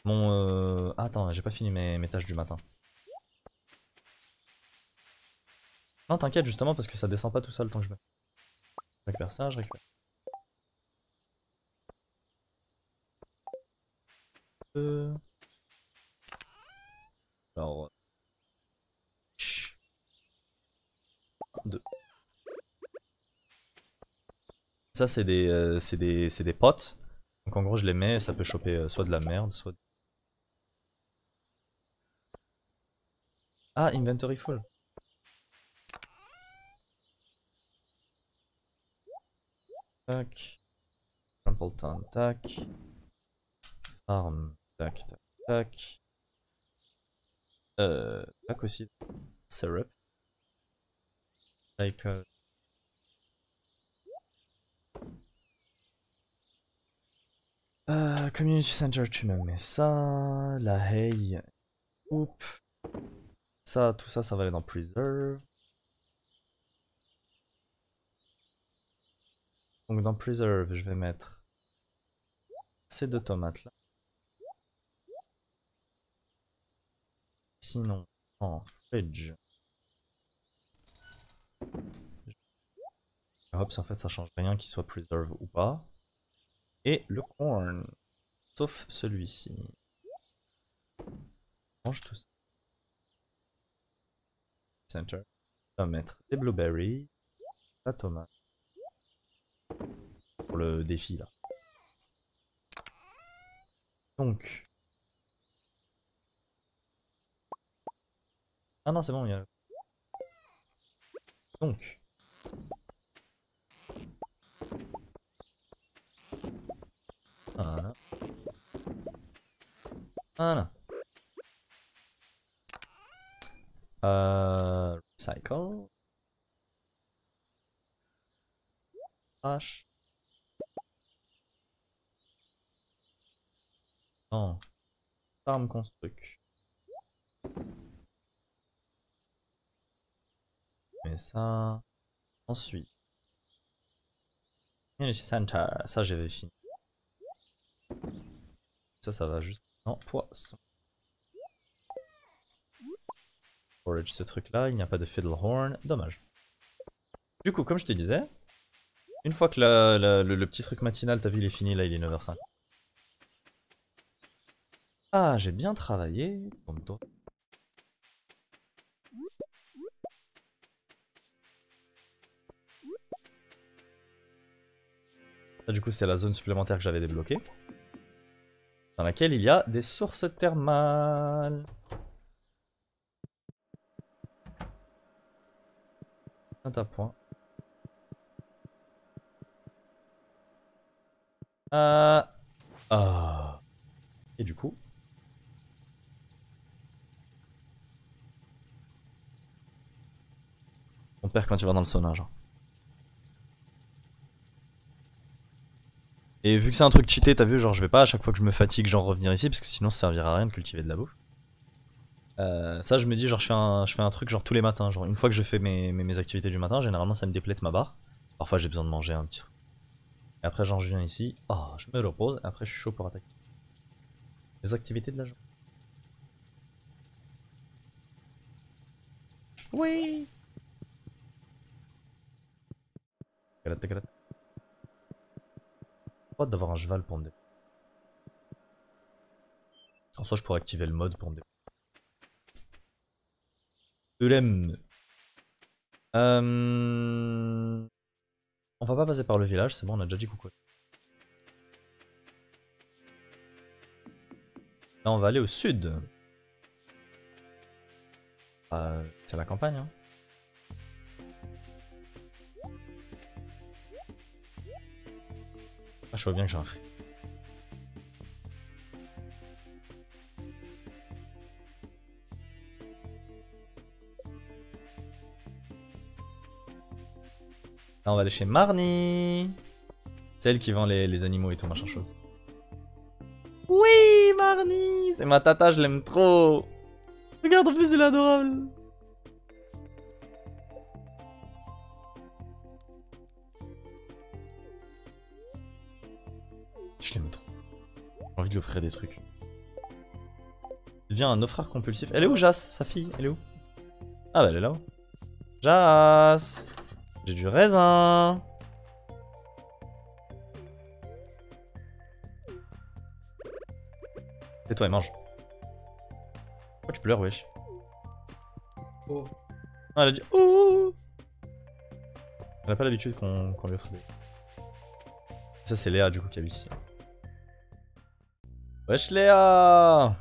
A: Mon... Attends, j'ai pas fini mes tâches du matin. Non, t'inquiète justement parce que ça descend pas tout seul tant que je me... Je récupère ça, je récupère... Alors... 2. Ça, c'est des potes. Donc en gros, je les mets, ça peut choper soit de la merde, soit... Ah, inventory full. Tac. Templeton, tac. Farm, tac, tac, tac. Tac aussi. Syrup. Cycle. Community Center, tu me mets ça. La hay. Oups. Ça, tout ça, ça va aller dans Preserve. Donc dans Preserve, je vais mettre ces deux tomates là. Sinon, en Fridge. Hops, en fait, ça change rien qu'il soit Preserve ou pas. Et le corn. Sauf celui-ci. Mange tout ça. Center. On va mettre des blueberries. La tomate. Pour le défi là. Donc. Ah non, c'est bon, il y a. Donc. Voilà. Voilà. Recycle. H. Non. Farm construct. Mais ça. Ensuite. Community Center. Ça, j'avais fini. Ça va juste. Non, poisson. Forage ce truc là, il n'y a pas de fiddlehorn. Dommage. Du coup, comme je te disais, une fois que le petit truc matinal, t'as vu, il est fini, là, il est 9h05. Ah, j'ai bien travaillé. Comme toi. Ça, du coup, c'est la zone supplémentaire que j'avais débloquée. Dans laquelle il y a des sources thermales. Un à point. Ah. Et du coup. On perd quand tu vas dans le sauna, genre. Et vu que c'est un truc cheaté, t'as vu, genre je vais pas à chaque fois que je me fatigue, genre revenir ici, parce que sinon ça servira à rien de cultiver de la bouffe. Ça, je me dis, genre je fais un truc genre tous les matins. Genre une fois que je fais mes activités du matin, généralement ça me déplète ma barre. Parfois j'ai besoin de manger un petit truc. Et après, genre je viens ici, oh, je me repose, et après je suis chaud pour attaquer. Les activités de la journée. Oui! Galette, galette. Pas d'avoir un cheval pour me déplacer. En soi, je pourrais activer le mode pour me déplacer. On va pas passer par le village, c'est bon, on a déjà dit coucou. Là, on va aller au sud. C'est la campagne, hein. Ah, je vois bien que j'ai un fric. Là, on va aller chez Marnie. C'est elle qui vend les animaux et tout, machin chose. Oui, Marnie! C'est ma tata, je l'aime trop! Regarde, en plus, il est adorable! Je l'aime trop. J'ai envie de lui offrir des trucs. Il devient un offreur compulsif. Elle est où, Jas, sa fille? Elle est où? Ah, bah, elle est là-haut. Jas! J'ai du raisin! Tais-toi et mange. Pourquoi tu pleures, wesh?
B: Oh.
A: Ah, elle a dit oh! Elle a pas l'habitude qu'on lui offre des... Ça, c'est Léa, du coup, qui habite ici. Wesh, Léa!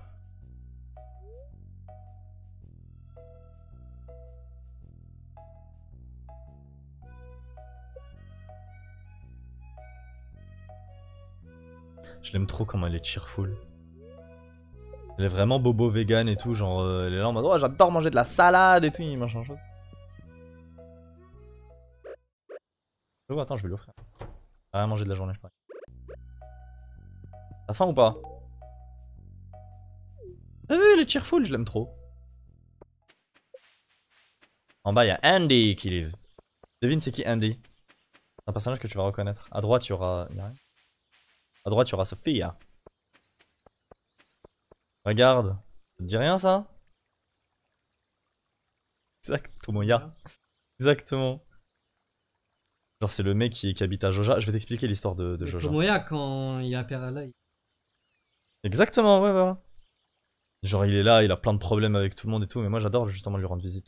A: Je l'aime trop comment elle est cheerful. Elle est vraiment bobo vegan et tout, genre elle est là en mode oh j'adore manger de la salade et tout, machin chose. Oh attends, je vais lui offrir. Rien manger de la journée, je crois. T'as faim ou pas? T'as vu, elle est cheerful, je l'aime trop. En bas, il y a Andy qui live. Devine c'est qui Andy? C'est un personnage que tu vas reconnaître. À droite, il y aura... Y a rien. À droite, il y aura Sophia. Regarde. Ça te dit rien, ça? Exactement, Exactement. Genre, c'est le mec qui habite à Joja. Je vais t'expliquer l'histoire de
B: Mais
A: Joja.
B: Tomoya, quand il apparaît là,
A: Exactement, ouais, ouais. Genre, il est là, il a plein de problèmes avec tout le monde et tout, mais moi, j'adore justement lui rendre visite.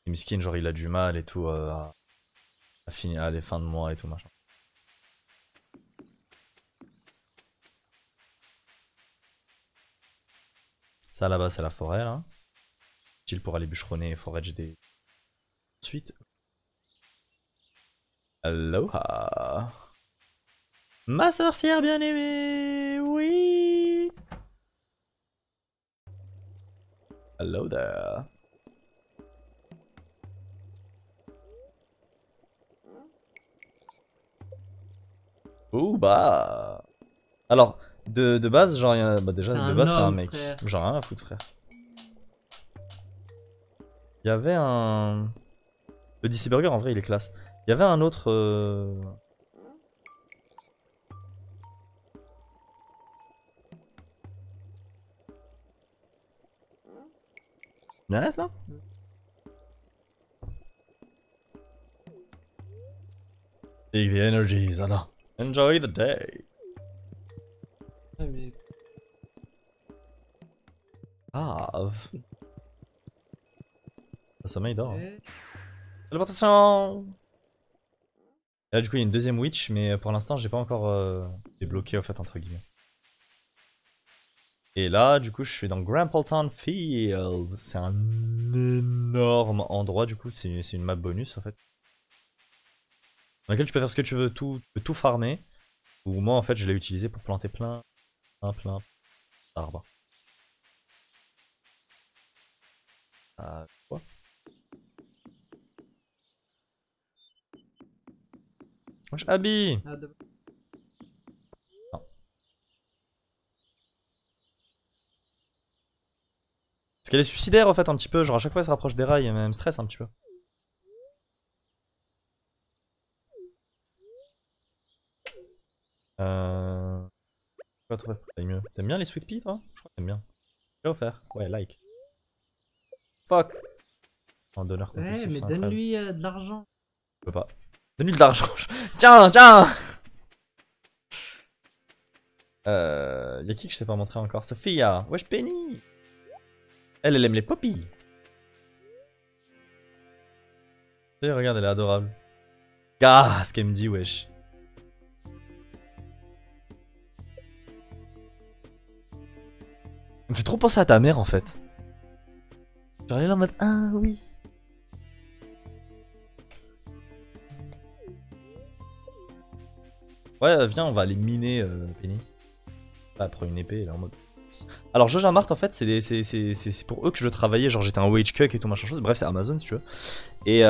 A: Et Miskin, genre, il a du mal et tout à finir à les fins de mois et tout, machin. Ça, là-bas, c'est la forêt, là. Utile pour aller bûcheronner et forage des... Ensuite... Aloha. Ma sorcière bien-aimée, oui. Hello there. Ouh bah. Alors, de base, genre, bah déjà,
B: c'est
A: de
B: un
A: base, c'est un
B: homme,
A: mec.
B: frère.
A: Genre, rien à foutre, frère. Il y avait un... Le DC Burger, en vrai, il est classe. Il y avait un autre... Nice, là? Take the energy, Zana. Enjoy the day.
B: Ouais, mais...
A: Ave. Le sommeil dort. Hein.
B: Ouais.
A: Téléportation. Et là, du coup, il y a une deuxième witch, mais pour l'instant, j'ai pas encore débloqué, en fait, entre guillemets. Et là, du coup, je suis dans Grampletown Fields. C'est un énorme endroit, du coup, c'est une map bonus en fait. Dans laquelle tu peux faire ce que tu veux, tu peux tout farmer. Ou moi, en fait, je l'ai utilisé pour planter plein d'arbres. Quoi? Wesh, Abby!
B: Ah,
A: Non. Parce qu'elle est suicidaire en fait un petit peu, genre à chaque fois elle se rapproche des rails, elle me stresse un petit peu. Quoi trouver mieux? T'aimes bien les sweet peas toi? Je crois que t'aimes bien. J'ai offert. Ouais, like. Fuck! Un donneur
B: ouais,
A: compulsif,
B: mais
A: c'est incroyable.
B: donne-lui de l'argent.
A: Je peux pas. Donne-lui de l'argent. Tiens, tiens! Y'a qui que je sais pas montrer encore? Sophia! Wesh, Penny! Elle aime les poppies! Et regarde, elle est adorable. Ah, ce qu'elle me dit, wesh. Elle me fait trop penser à ta mère en fait. Genre elle est là en mode ah oui. Ouais, viens, on va aller miner Penny. Ah, elle prend une épée, elle est en mode. Alors, Joja Mart, en fait, c'est pour eux que je travaillais. Genre, j'étais un wage cuck et tout machin chose. Bref, c'est Amazon si tu veux. Et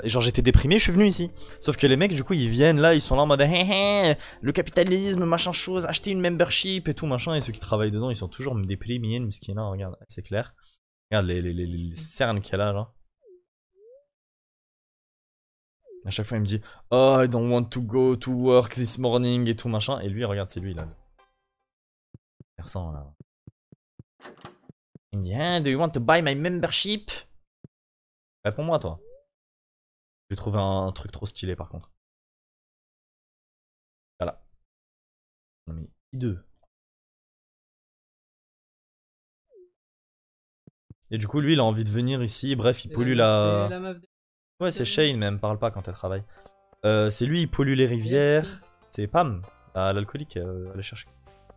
A: genre, j'étais déprimé, je suis venu ici. Sauf que les mecs, du coup, ils viennent là, ils sont là en mode hé hé, le capitalisme, machin chose, acheter une membership et tout machin. Et ceux qui travaillent dedans, ils sont toujours déprimés, miskina, regarde, c'est clair. Regarde les cernes qu'elle a là. À chaque fois, il me dit oh, I don't want to go to work this morning et tout machin. Et lui, regarde, c'est lui là. Personne là. Il me dit hein, do you want to buy my membership? Réponds-moi, toi. J'ai trouvé un truc trop stylé par contre. Voilà. Non mais, I2. Et du coup, lui, il a envie de venir ici. Bref, il pollue la.
B: La meuf
A: Ouais, c'est Shane, mais elle me parle pas quand elle travaille. C'est lui, il pollue les rivières. C'est Pam, l'alcoolique, elle est chercher.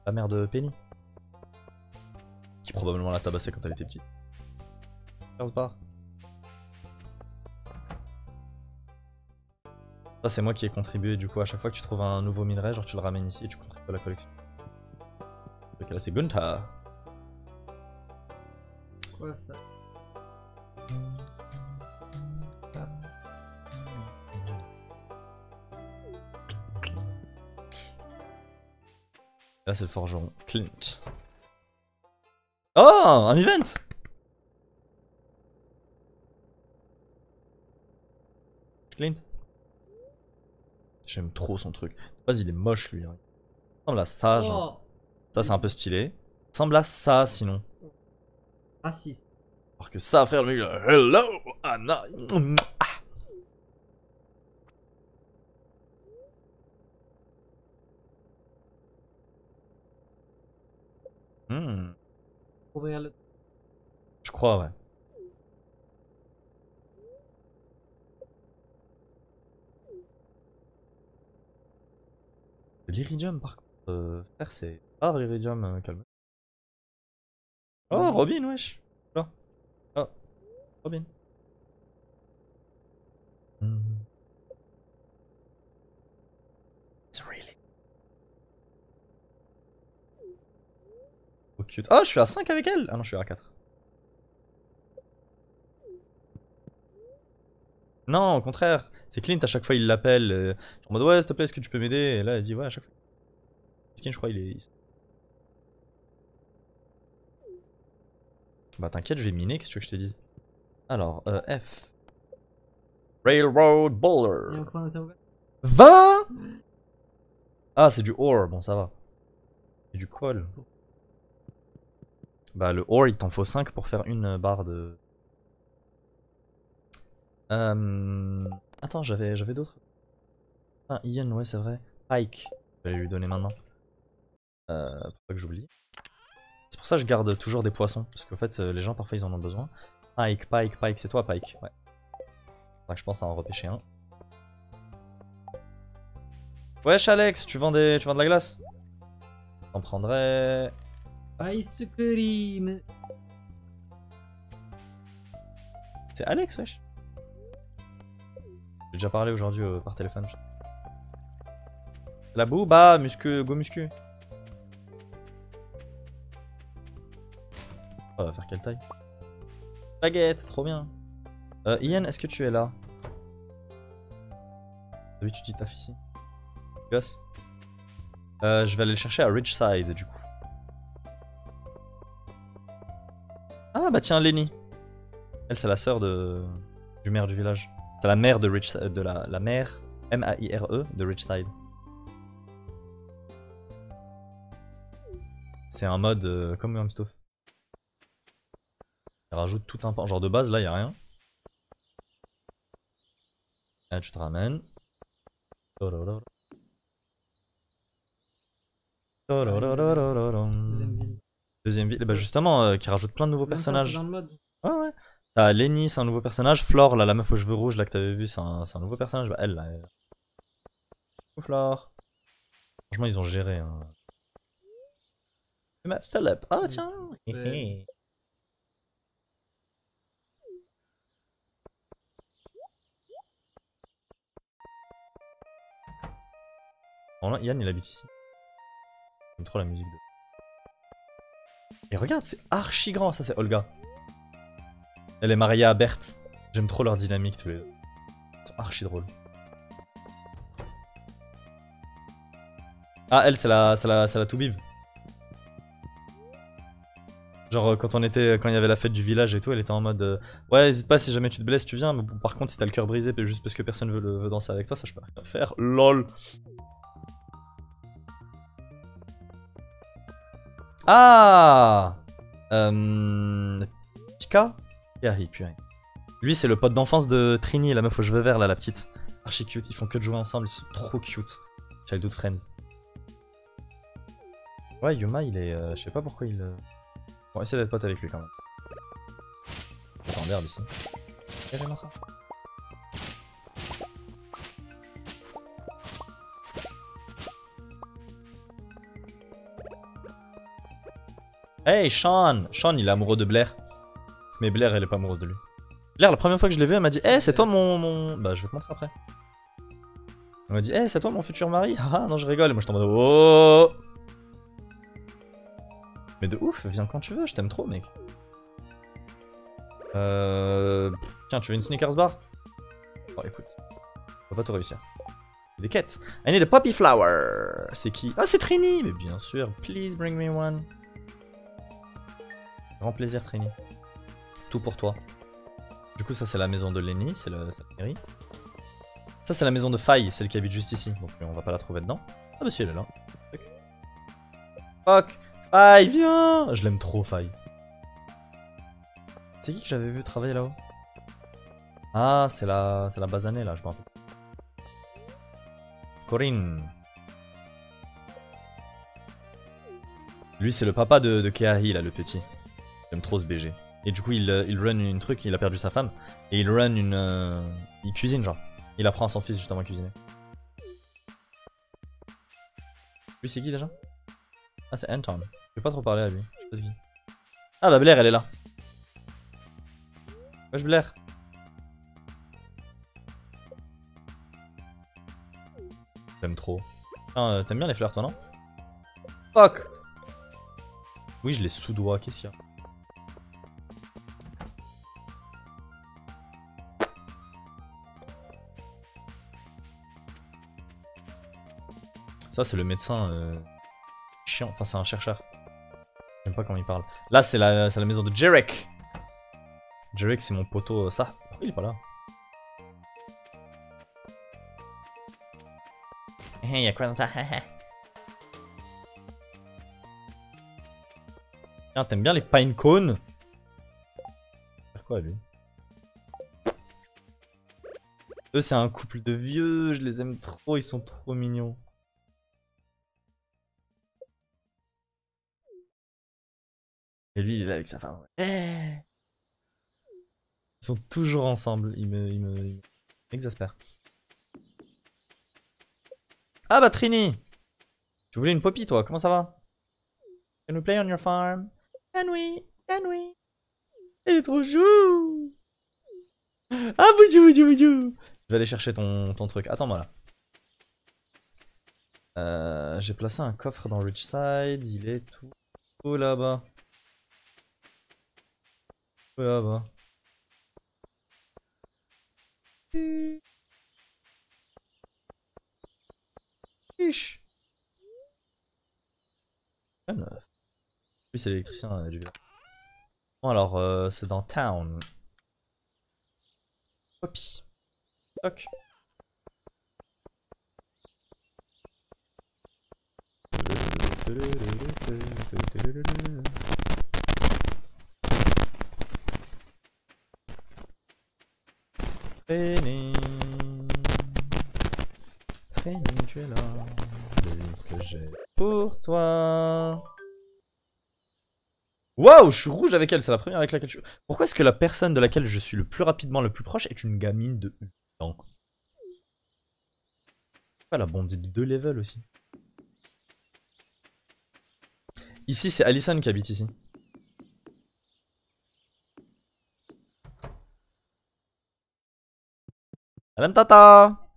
A: La mère de Penny. Qui probablement l'a tabassée quand elle était petite. 15 bars. Ça, c'est moi qui ai contribué. Du coup, à chaque fois que tu trouves un nouveau minerai, genre tu le ramènes ici et tu contribues à la collection. Donc là, c'est Gunther.
B: Quoi ça?
A: Là, c'est le forgeron. Clint. Oh, un event! Clint. J'aime trop son truc. Vas-y, il est moche lui. Hein. Il ressemble à ça, genre.
B: Oh,
A: Ça, c'est un peu stylé. Il ressemble à ça, sinon.
B: raciste.
A: Alors que ça, frère, le mec, hello, Anna. Hmm,
B: Ouvrir le.
A: je crois, ouais. L'Iridium, par contre, frère, c'est rare l'Iridium, calme. Oh, Robin, wesh. Oh, oh, Robin. Hmm. It's really. Oh, cute. Oh, je suis à 5 avec elle. Ah non, je suis à 4. Non, au contraire. C'est Clint, à chaque fois, il l'appelle. En mode, ouais, s'il te plaît, est-ce que tu peux m'aider? Et là, elle dit, ouais, à chaque fois. Skin, je crois, il est. Bah, t'inquiète, je vais miner, qu'est-ce que tu veux que je te dise? Alors, F. Railroad
B: Il y a
A: Bowler.
B: un point d'interrogation.
A: 20. Ah, c'est du ore, bon, ça va. C'est du coal. Bah, le ore, il t'en faut 5 pour faire une barre de. Attends, j'avais d'autres. Ah, Ian, ouais, c'est vrai. Pike. Je vais lui donner maintenant. Pour pas que j'oublie. C'est pour ça que je garde toujours des poissons. Parce qu'en fait, les gens, parfois, ils en ont besoin. Pike, Pike, Pike, c'est toi, Pike. Ouais. Faudra que je pense à en repêcher un. Wesh, Alex, tu vends de la glace? T'en prendrais.
B: Ice cream.
A: C'est Alex, wesh. J'ai déjà parlé aujourd'hui par téléphone. La booba, muscu, go muscu. On va faire quelle taille? Baguette, trop bien. Ian, est-ce que tu es là? D'habitude, tu taffes ici. Gosse. Je vais aller le chercher à Ridgeside, du coup. Ah bah tiens, Lenny. Elle, c'est la sœur du maire du village. C'est la mère de la mère, M-A-I-R-E, de Ridgeside. C'est un mode comme Hamstuff. Il rajoute tout un pan. Genre de base, là, il a rien. Là, tu te ramènes.
B: Deuxième ville.
A: Deuxième ville. Bah justement, qui rajoute plein de nouveaux
B: Même ça,
A: personnages.
B: c'est dans le mode.
A: Ouais, ouais. T'as Lenny, c'est un nouveau personnage. Flore, là, la meuf aux cheveux rouges, là, que t'avais vu, c'est un nouveau personnage. Bah, elle, là. Flore. Franchement, ils ont géré. Hein. Philip. Ah, tiens.
B: Ouais.
A: Bon, là, Yann, il habite ici. J'aime trop la musique de. Et regarde, c'est archi grand, ça, c'est Olga. Elle est mariée à Berthe. J'aime trop leur dynamique, tous les deux. Ils sont archi drôles. Ah, elle, c'est la Toubib. Genre, quand il y avait la fête du village et tout, elle était en mode ouais, n'hésite pas, si jamais tu te blesses, tu viens. Mais bon, par contre, si t'as le cœur brisé, juste parce que personne veut danser avec toi, ça, je peux rien faire. LOL. Ah Pika Pika. Lui, c'est le pote d'enfance de Trini, la meuf aux cheveux verts, là, la petite. Archi cute, ils font que de jouer ensemble, ils sont trop cute. Childhood Friends. Ouais, Yuma, il est. Je sais pas pourquoi il. Bon, essaie d'être pote avec lui quand même. Attends, l'herbe ici. Carrément ça. Hey, Sean! Sean, il est amoureux de Blair. Mais Blair, elle est pas amoureuse de lui. Blair, la première fois que je l'ai vu, elle m'a dit hey, c'est toi mon. Bah, je vais te montrer après. Elle m'a dit hey, c'est toi mon futur mari? Ah non, je rigole. Et moi, je t'en mode oh! Mais de ouf, viens quand tu veux, je t'aime trop, mec. Tiens, tu veux une Snickers bar? Oh, écoute. On va pas tout réussir. Des quêtes. I need a poppy flower. C'est qui? Ah, c'est Trini! Mais bien sûr, please bring me one. Grand plaisir, Trini. Tout pour toi. Du coup, ça, c'est la maison de Lenny, c'est la mairie. Ça, c'est la maison de Faye, celle qui habite juste ici. Donc, on va pas la trouver dedans. Ah, bah si, elle est là. Fuck! Faye, viens! Je l'aime trop, Faye. C'est qui que j'avais vu travailler là-haut? Ah, c'est la basanée, là, je me rappelle. Corinne. Lui, c'est le papa de Keahi, là, le petit. J'aime trop ce BG. Et du coup, il run une truc, il a perdu sa femme. Et il run une... il cuisine, genre. Il apprend à son fils, justement, à cuisiner. Lui, c'est qui, déjà? Ah, c'est Anton. Je vais pas trop parler à lui. Je sais pas ce qui. Ah, bah, Blair, elle est là. Wesh, Blair. J'aime trop. Ah, t'aimes bien les fleurs, toi, non? Fuck! Oui, je les sous-dois, qu'est-ce qu'il y a? Ça, c'est le médecin chiant. Enfin, c'est un chercheur. J'aime pas comment il parle. Là, c'est la maison de Jarek. Jarek, c'est mon poteau. Ça. Pourquoi il est pas là?
C: Y'a quoi dans ta...
A: Tiens, t'aimes bien les pine cones? Faire quoi, lui? Eux, c'est un couple de vieux. Je les aime trop. Ils sont trop mignons. Et lui, il est là avec sa femme. Ils sont toujours ensemble. Ils me exaspèrent. Ah bah Trini! Tu voulais une poppy, toi? Comment ça va? Can we play on your farm? Can we? Can we? Elle est trop chou! Ah, boudjou, boudjou, boudjou! Je vais aller chercher ton truc. Attends-moi là. J'ai placé un coffre dans Richside. Il est tout là-bas. Tout là-bas. Ish. Ah, neuf. Lui, c'est l'électricien du village. Bon, alors, c'est dans Town. Copy. Toc. Training. Training, tu es là. Devine ce que j'ai pour toi. Waouh, je suis rouge avec elle, c'est la première avec laquelle je suis. Pourquoi est-ce que la personne de laquelle je suis le plus rapidement, le plus proche est une gamine de 8 ans? Elle a bondi de 2 levels aussi. Ici, c'est Alison qui habite ici. Madame Tata!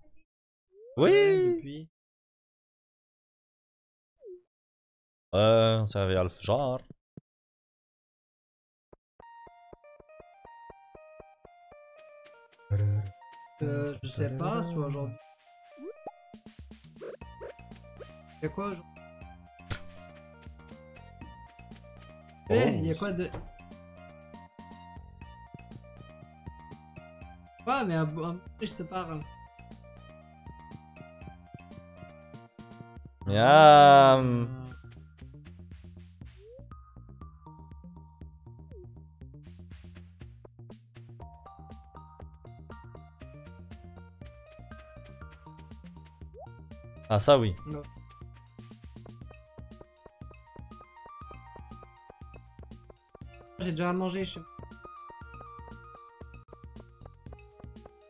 A: Oui!
B: Depuis.
A: Ouais, on s'est réveillé à le genre.
B: Je sais pas, soit aujourd'hui. Y'a quoi aujourd'hui? Eh, y'a quoi de. Ouais, mais je te parle.
A: Miam! Ah, ça oui.
B: Non. J'ai déjà mangé, je sais pas.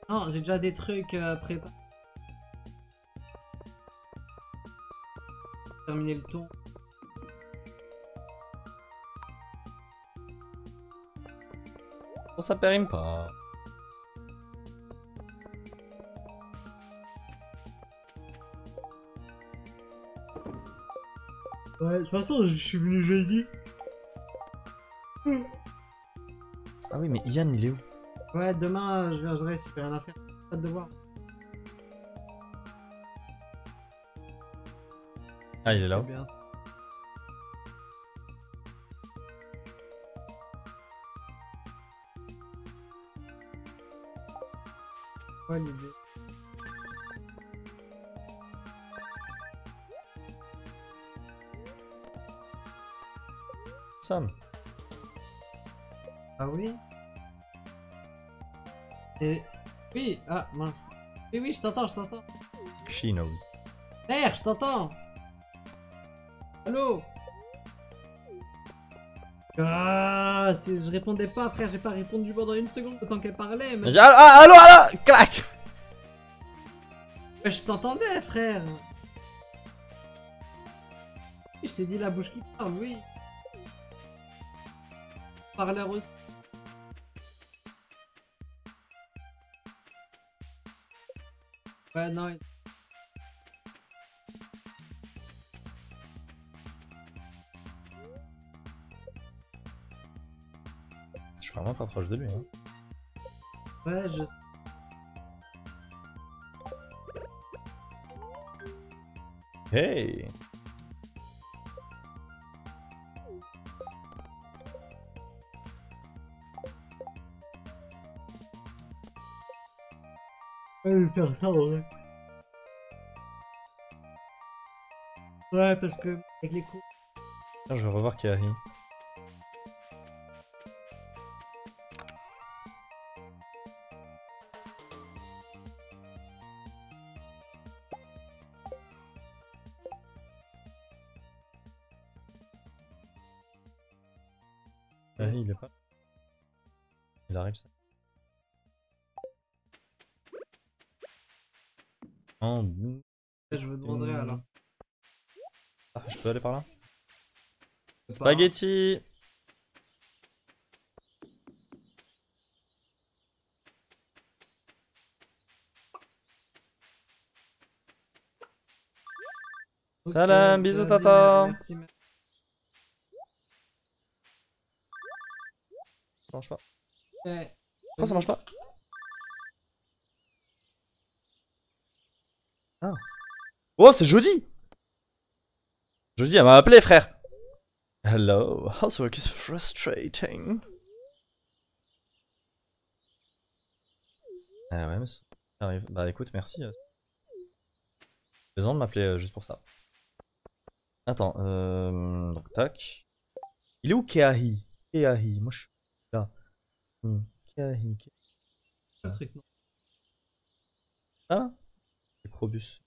B: Non, j'ai déjà des trucs préparés. Terminer le tour.
A: Bon, ça périme pas.
B: Ouais, de toute façon, je suis venu jeudi.
A: Ah oui, mais Ian, il est où?
B: Ouais, demain, je viendrai si j'ai rien à faire. Pas de devoir.
A: Ah, il est là.
B: C'est bien. Ouais, l'idée.
A: Sam.
B: Ah oui? Et... Oui, ah mince. Oui, oui, je t'entends, je t'entends.
A: She knows.
B: Merde, je t'entends. Allô? Ah, si je répondais pas, frère, j'ai pas répondu pendant une seconde le temps qu'elle parlait. Mais...
A: Ah, allô, allô! Clac!
B: Mais je t'entendais, frère. Je t'ai dit la bouche qui parle, oui. Parleur aussi. Ouais, non.
A: Je suis vraiment pas proche de lui. Hein.
B: Ouais, je sais.
A: Hey!
B: Ouais, je vais faire ça, ouais. Ouais, parce que avec les coups.
A: Tiens, je vais revoir Kari. Kari, il est pas. Il arrive ça. En bout.
B: Je vous demanderai alors.
A: Ah, je peux aller par là? Spaghetti.
B: Ok,
A: Salam, bisous
B: vas-y,
A: tata.
B: merci, merci.
A: Ça marche pas.
B: Eh,
A: Pourquoi ça marche pas? Ah. Oh, c'est Jody! Jody, elle m'a appelé, frère! Hello, housework is frustrating. Ah ouais, mais ça arrive. Bah écoute, merci. Raison de m'appeler juste pour ça. Attends, donc tac. Il est où Keahi? Keahi, moi je suis là. Keahi.
B: le truc, non.
A: Ah? C'est Crobus.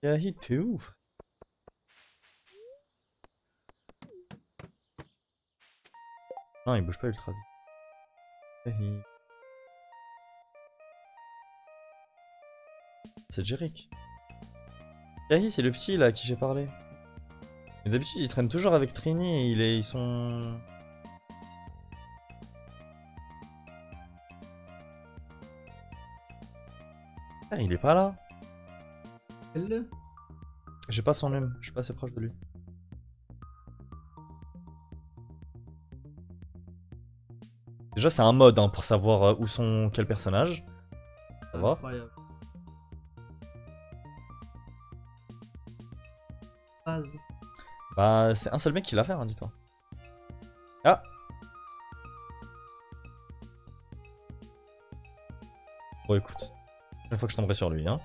A: Keahi, t'es où, frère? Non, il bouge pas ultra vite. Keahi. C'est Jerick. Keahi, c'est le petit là à qui j'ai parlé. Mais d'habitude, il traîne toujours avec Trini et ils sont. Ah, il est pas là.
B: Fais-le.
A: J'ai pas son nom, je suis pas assez proche de lui. Déjà, c'est un mode hein, pour savoir où sont quels personnages. Ça va.
B: Incroyable. Phase.
A: Bah, c'est un seul mec qui l'a fait, hein, dis-toi. Ah! Bon, écoute. Une fois que je tomberai sur lui, hein.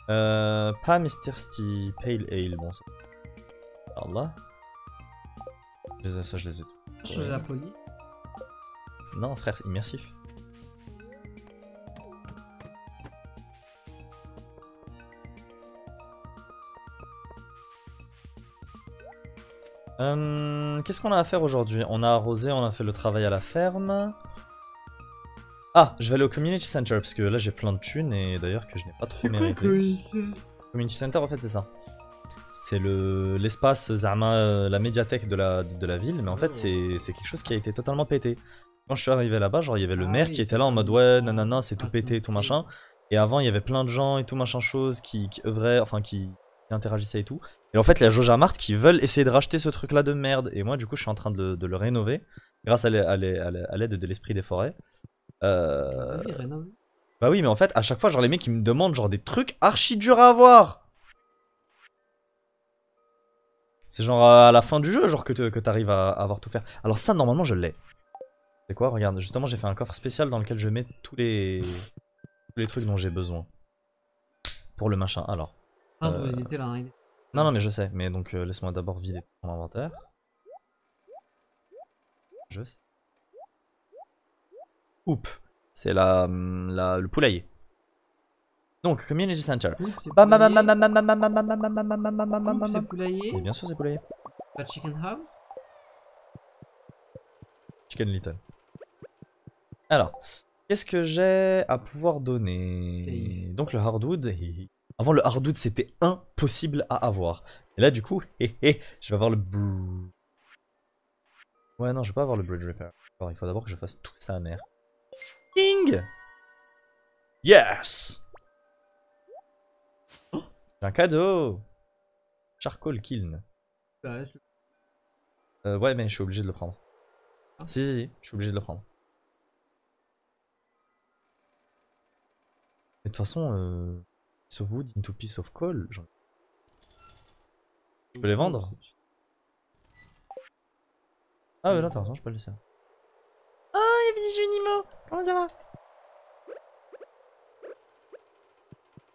A: Pas Mr. Steve, Pale Ale, bon, ça. Alors là. Ça, je les ai tous.
B: Changer la police.
A: Non, frère, c'est immersif. Qu'est-ce qu'on a à faire aujourd'hui? On a arrosé, on a fait le travail à la ferme. Ah, je vais aller au Community Center parce que là j'ai plein de thunes et d'ailleurs que je n'ai pas trop mérité. Community Center en fait c'est ça. C'est l'espace Zama, la médiathèque de la ville, mais en fait c'est quelque chose qui a été totalement pété. Quand je suis arrivé là-bas, genre il y avait le maire
B: oui,
A: qui était là en mode ouais nanana c'est tout pété tout machin. Et avant il y avait plein de gens et tout machin chose qui œuvraient, enfin qui interagissaient et tout. Et en fait il y a Joja Mart qui veulent essayer de racheter ce truc là de merde. Et moi du coup je suis en train de le rénover grâce à l'aide de l'esprit des forêts.
B: Vas-y, rénove.
A: Bah oui mais en fait à chaque fois genre les mecs ils me demandent genre des trucs archi durs à avoir. C'est genre à la fin du jeu genre que t'arrives à avoir tout faire. Alors ça normalement je l'ai. C'est quoi? Regarde, justement j'ai fait un coffre spécial dans lequel je mets tous les trucs dont j'ai besoin. Pour le machin, alors.
B: Ah, non, il était là. Hein,
A: Non, non, mais je sais. Mais donc laisse-moi d'abord vider mon inventaire. Je sais. Oups. C'est le poulailler. Donc, Community Center.
B: Coupe, c'est
A: Bam, bam, bam,
B: poulailler.
A: bam, bam, bam, bam, bam, bam, bam, bam, bam, bam, bam, bam,
B: Coupe,
A: bam,
B: c'est
A: bam.
B: poulailler.
A: Oui, bien sûr, c'est poulailler.
B: Pas chicken house.
A: Chicken Little. Alors, qu'est-ce que j'ai à pouvoir donner? Donc, le hardwood. Avant, le hardwood, c'était impossible à avoir. Et là, du coup, je vais avoir le brew. Ouais, non, je vais pas avoir le bridge repair. Alors, il faut d'abord que je fasse tout ça, mère. King! Yes! J'ai un cadeau! Charcoal kiln. Ouais, mais je suis obligé de le prendre. Si, je suis obligé de le prendre. Mais de toute façon, piece of wood into piece of coal, genre... Je peux les vendre? Ah, mais non, t'as raison, je peux le laisser. Oh, il y a petit Junimo! Comment ça va?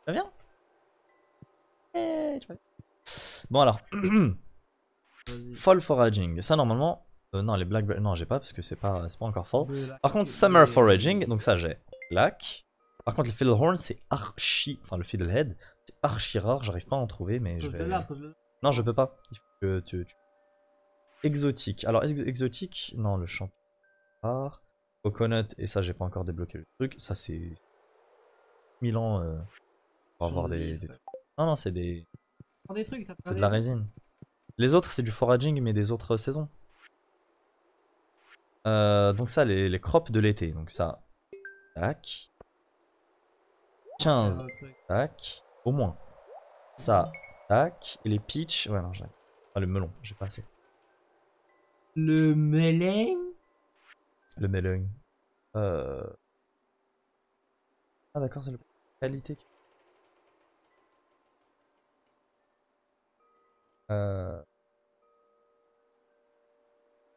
A: Ça va bien? Tu vas bien? Bon, alors. Fall foraging. Ça, normalement. Non, les blackberries. Non, j'ai pas parce que c'est pas encore fall. Par contre, summer foraging. Donc, ça, j'ai. Black. Par contre, le fiddlehorn, c'est archi. Enfin, le fiddlehead, c'est archi rare. J'arrive pas à en trouver, mais je vais.
B: Pose-le.
A: Non, je peux pas. Il faut que tu. Exotique. Alors, exotique. Non, le champ. Rare. Coconut. Et ça, j'ai pas encore débloqué le truc. Ça, c'est. 1000 ans pour avoir des trucs. Non, non, c'est des.
B: prends des trucs, t'as pas
A: C'est de la résine. Les autres, c'est du foraging, mais des autres saisons. Donc ça, les crops de l'été. Donc ça, tac. 15, tac. Au moins. Ça, tac. Et les peach. Ouais, non, j'ai. Ah, le melon, j'ai pas assez.
B: Le melon.
A: Le melon. Ah, d'accord, c'est la qualité. Bah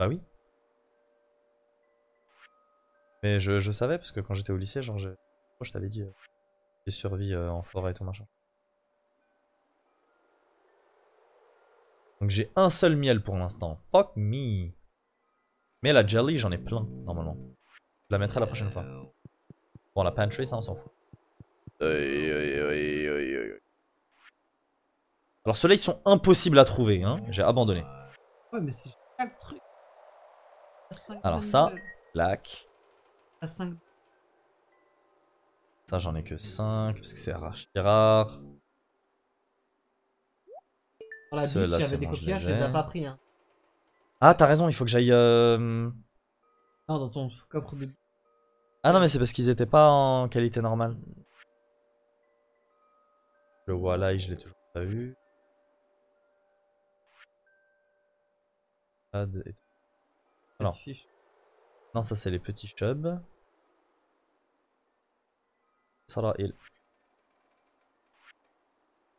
A: oui. Mais je savais parce que quand j'étais au lycée, genre, je t'avais dit, j'ai survie en forêt et tout machin. Donc j'ai un seul miel pour l'instant. Fuck me. Mais la jelly, j'en ai plein, normalement. Je la mettrai la prochaine fois. Bon, la pantry, ça, on s'en fout. Alors ceux-là, ils sont impossibles à trouver, hein. J'ai abandonné.
B: Ouais, mais c'est chaque truc.
A: Alors ça, clac.
B: À 5.
A: Ça, j'en ai que 5, parce que c'est rare.
B: Dans la
A: Ceux-là,
B: beach, il y
A: c'est
B: avait des
A: mange
B: coquillages, je les ai
A: léger.
B: pas pris. Hein.
A: Ah, t'as raison, il faut que j'aille...
B: Non, dans ton coffre de.
A: Ah non, mais c'est parce qu'ils étaient pas en qualité normale. Le walleye, je l'ai toujours pas eu. Alors, non, ça c'est les petits chubs. Sarah Hill.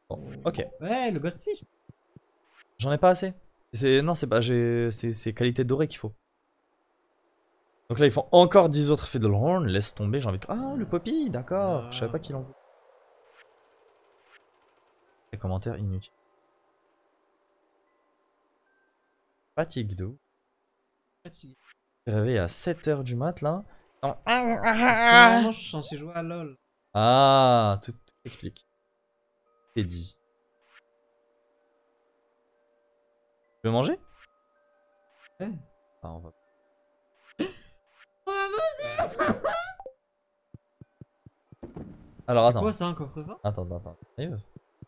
A: Bon, ok.
B: Ouais, le ghost fish.
A: J'en ai pas assez. Non, c'est pas. C'est qualité dorée qu'il faut. Donc là, ils font encore 10 autres Fiddlehorn. Laisse tomber, j'ai envie de. Ah, le Poppy, d'accord. Je savais pas qu'il en voulait. Les commentaires inutiles. Fatigue d'eau. Réveillé à 7h du mat là. Non.
B: Normalement, je suis censé jouer à LoL.
A: Ah, tout explique. C'est dit. Tu veux manger?
B: Ouais.
A: Ah, on va. Alors
B: C'est
A: attends.
B: quoi ça, un coffre-fort?
A: Attends. Arrive.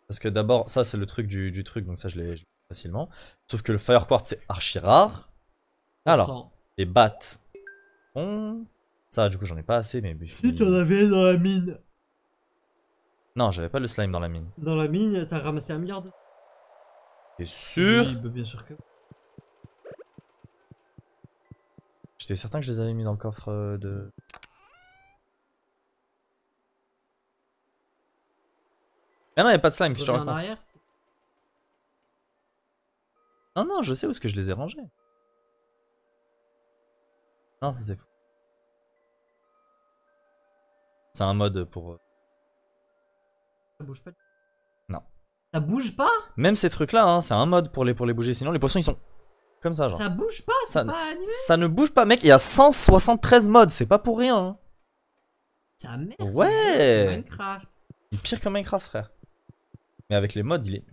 A: Parce que d'abord, ça c'est le truc du truc, donc ça je l'ai facilement. Sauf que le Fire Quartz c'est archi rare. Alors, les bats. Ça, du coup, j'en ai pas assez, mais.
B: Si t'en avais dans la mine.
A: Non, j'avais pas le slime dans la mine.
B: Dans la mine, t'as ramassé 1 milliard de.
A: T'es sûr?
B: Oui, bah bien sûr que.
A: J'étais certain que je les avais mis dans le coffre de. Ah non, y'a pas de slime, qu'est-ce que tu
B: en
A: racontes?
B: arrière.
A: Non, je sais où est-ce que je les ai rangés. Non, ça c'est fou. C'est un mode pour.
B: Ça bouge pas.
A: Non.
B: Ça bouge pas?
A: Même ces trucs-là, hein, c'est un mode pour les bouger. Sinon, les poissons ils sont comme ça, genre.
B: Ça bouge pas, c'est pas animé.
A: Ça ne bouge pas, mec. Il y a 173 modes, c'est pas pour rien. Hein.
B: C'est un merde.
A: Ouais.
B: C'est Minecraft.
A: Il est pire que Minecraft, frère. Mais avec les mods, il est.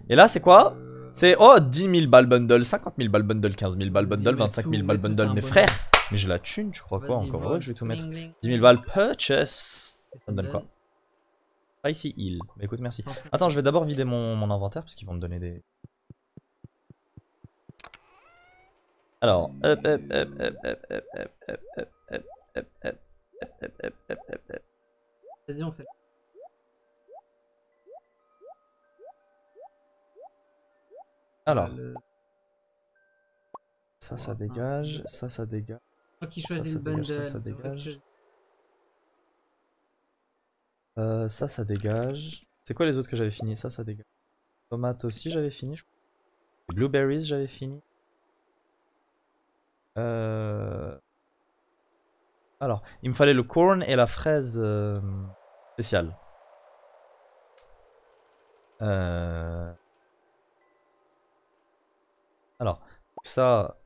A: Et là, c'est quoi? C'est 10 000 balles bundle, 50 000 balles bundle, 15 000 balles bundle, 25 000 balles bundle. Mais frère, mais j'ai la thune, tu crois quoi? Encore heureux que je vais tout mettre. 10 000 balles purchase. Ça me donne quoi? Spicy Hill. Bah écoute, merci. Attends, je vais d'abord vider mon inventaire parce qu'ils vont me donner des. Alors,
B: Vas-y, on fait.
A: Alors, ça dégage, ça dégage.
B: Toi qui choisis le bundle,
A: ça dégage. Ça dégage. C'est quoi les autres que j'avais fini? Ça dégage. Tomate aussi, j'avais fini. Les blueberries, j'avais fini. Alors, il me fallait le corn et la fraise spéciale. Alors, ça.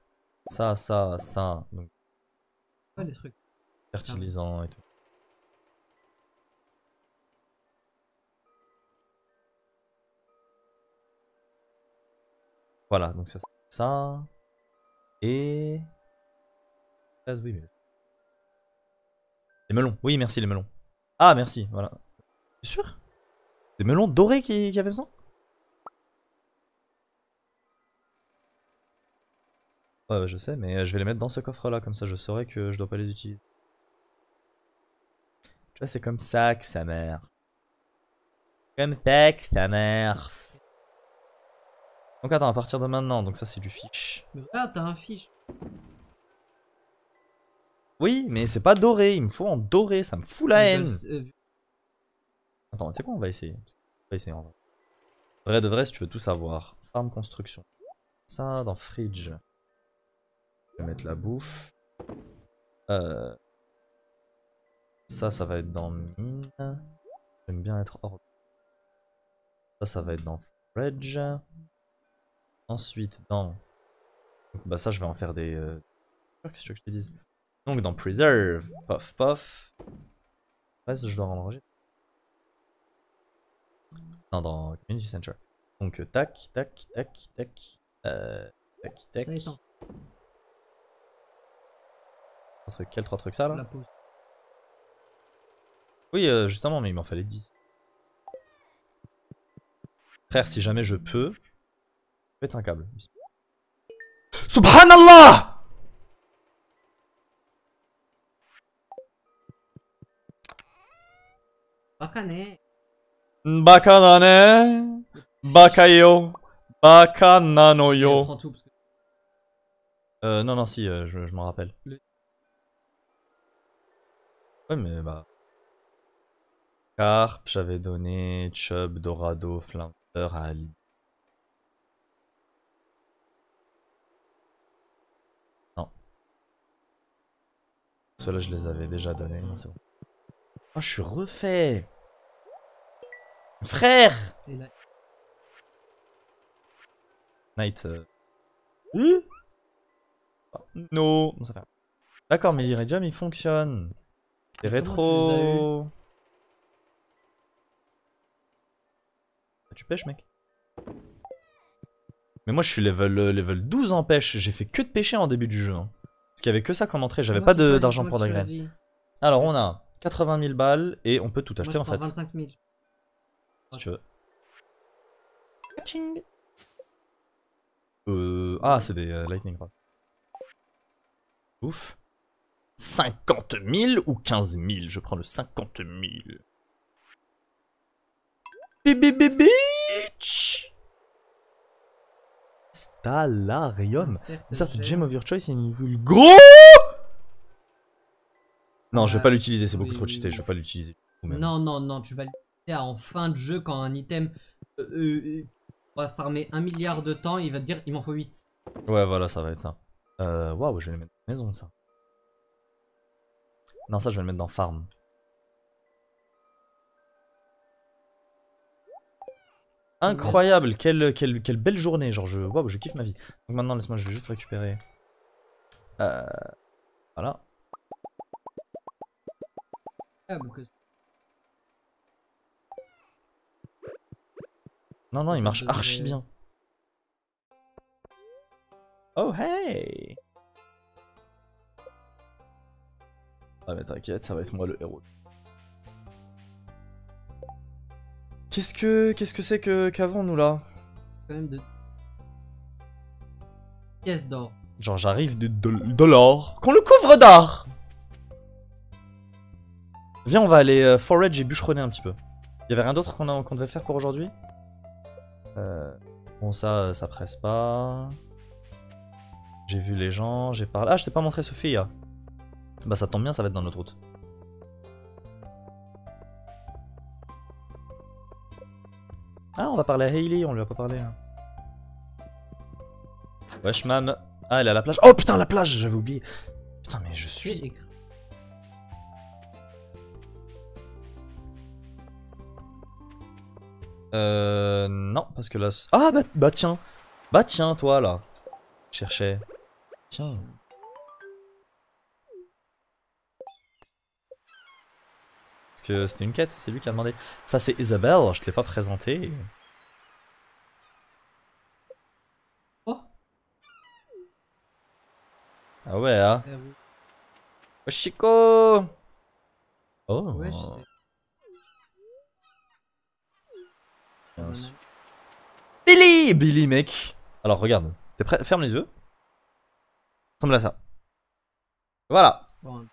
A: Donc,
B: Ouais, les trucs.
A: fertilisant et tout. Voilà, donc ça, c'est ça. Et. Oui, mais. Les melons. Oui, merci, les melons. Ah, merci, voilà. T'es sûr? Des melons dorés qui avaient besoin? Ouais, je sais, mais je vais les mettre dans ce coffre-là, comme ça je saurai que je dois pas les utiliser. Tu vois, c'est comme ça que ça marche. Comme ça que ça marche. Donc attends, à partir de maintenant, donc ça c'est du fiche.
B: Ah, t'as un fiche.
A: Oui, mais c'est pas doré, il me faut en doré, ça me fout la
B: Ils
A: haine.
B: veulent,
A: Attends, tu sais quoi, on va essayer. On va essayer en vrai. Vrai de vrai, si tu veux tout savoir. Farm construction. Ça, dans fridge. Je vais mettre la bouffe. Euh, ça va être dans mine. J'aime bien être hors. Ça va être dans fridge. Ensuite, dans... Donc, bah ça, je vais en faire des... Qu'est-ce que tu veux que je te dise? Donc, dans preserve. Pof, pof. Reste, je dois en ranger. Non, dans community center. Donc, tac, tac, tac, tac. Tac, tac.
B: Ça étend.
A: Quel trois trucs ça, là?
B: La pause.
A: Oui, justement, mais il m'en fallait 10. Frère, si jamais je peux, pète un câble. Subhanallah!
B: Bakane.
A: Bakanane, bakayo, bakanano yo.
B: Prends tout parce que
A: Non, non, si, je m'en rappelle. Ouais, mais bah. Carp, j'avais donné, Chub, Dorado, Flounder à Ali. Non. Ceux-là, je les avais déjà donnés. Non, c'est bon. Oh, je suis refait! Frère!
B: et là,
A: Night. No. Bon, ça fait. D'accord, mais l'Iridium il fonctionne. C'est
B: comment tu les as
A: rétro. Tu pêches, mec? Mais moi je suis level 12 en pêche. J'ai fait que de pêcher en début du jeu. Hein. Parce qu'il y avait que ça comme entrée. J'avais
B: moi
A: pas
B: qui choisis,
A: d'argent
B: moi
A: pour
B: qui
A: la graine.
B: choisis.
A: Alors on a 80 000 balles et on peut tout
B: Moi,
A: acheter
B: je
A: en
B: prends
A: fait.
B: 25 000.
A: Si tu veux. Ah, c'est des lightning rods. Ouf. 50 000 ou 15 000? Je prends le 50 000. Bibi bitch. Stallarium. Certes, Gem of your choice, il gros. Non, je vais pas l'utiliser, c'est beaucoup trop cheaté, je vais pas l'utiliser.
B: Non, non, non, tu vas l'utiliser en fin de jeu quand un item va farmer 1 milliard de temps, il va te dire il m'en faut 8.
A: Ouais, voilà, ça va être ça. Waouh, je vais le mettre dans la maison, ça. Non, ça, je vais le mettre dans farm. Incroyable, quelle belle journée, genre waouh, je kiffe ma vie. Donc maintenant, laisse-moi, je vais juste récupérer. Voilà. Non, non, il marche archi bien. Oh, hey! Ah, mais t'inquiète, ça va être moi le héros. Qu'est-ce que c'est qu'avons nous là?
B: Quand même de pièces d'or.
A: Genre, j'arrive de l'or. Qu'on le couvre d'or! Viens, on va aller forage et bûcheronner un petit peu. Y'avait rien d'autre qu'on devait faire pour aujourd'hui? Bon, ça presse pas. J'ai vu les gens, j'ai parlé. Ah, je t'ai pas montré Sophia. Bah, ça tombe bien, ça va être dans notre route. Ah, on va parler à Hailey, on lui a pas parlé. Hein. Wesh, mam. Ah, elle est à la plage. Oh putain, la plage, j'avais oublié. Putain, mais je suis. Non, parce que là. Ah, bah tiens. Bah tiens, toi là. Je cherchais. Tiens. Parce que c'était une quête, c'est lui qui a demandé. Ça, c'est Isabelle, je te l'ai pas présenté.
B: Oh.
A: Ah ouais, hein. Oh, Chico. Oh.
B: Ouais, je sais.
A: Billy, mec. Alors regarde, t'es prêt? Ferme les yeux. ressemble à ça. Voilà.
B: Bon,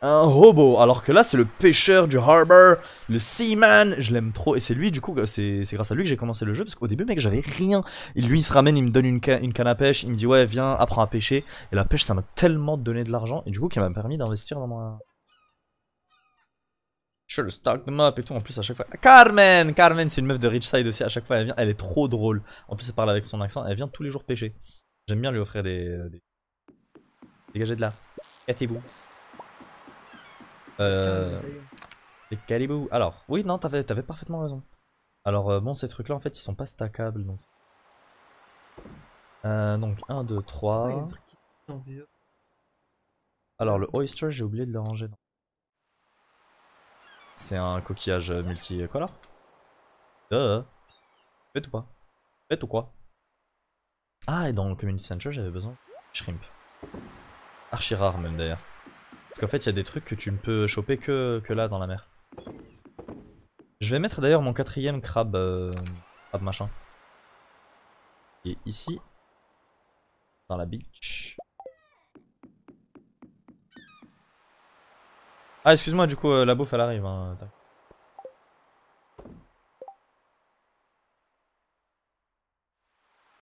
A: Un hobo. Alors que là, c'est le pêcheur du harbor, le seaman. Je l'aime trop. Et c'est lui, du coup, c'est grâce à lui que j'ai commencé le jeu. Parce qu'au début, mec, j'avais rien. Et lui, il se ramène, il me donne une canne à pêche. Il me dit, ouais, viens, apprends à pêcher. Et la pêche, ça m'a tellement donné de l'argent. Et du coup, qui m'a permis d'investir dans moi. Je stock them up et tout. En plus, à chaque fois. Carmen! Carmen, c'est une meuf de Richside aussi. À chaque fois, elle vient. Elle est trop drôle. En plus, elle parle avec son accent. Elle vient tous les jours pêcher. J'aime bien lui offrir des... Dégagez de là. Cassez-vous. Les caribous. Alors, oui, non, t'avais parfaitement raison. Alors, bon, ces trucs-là, en fait, ils sont pas stackables. Donc 1, 2,
B: ouais, il y a
A: 3.
B: un truc qui est en vieux.
A: Alors, le oyster, j'ai oublié de le ranger. C'est un coquillage multicolore. Faites ou pas? Faites ou quoi? Ah, et dans le Community Center, j'avais besoin de shrimp. Archi rare, même d'ailleurs. Parce qu'en fait, il y a des trucs que tu ne peux choper que là, dans la mer. Je vais mettre d'ailleurs mon quatrième crabe, crabe machin. Qui est ici. Dans la beach. Ah, excuse-moi, du coup, la bouffe, elle arrive. Hein.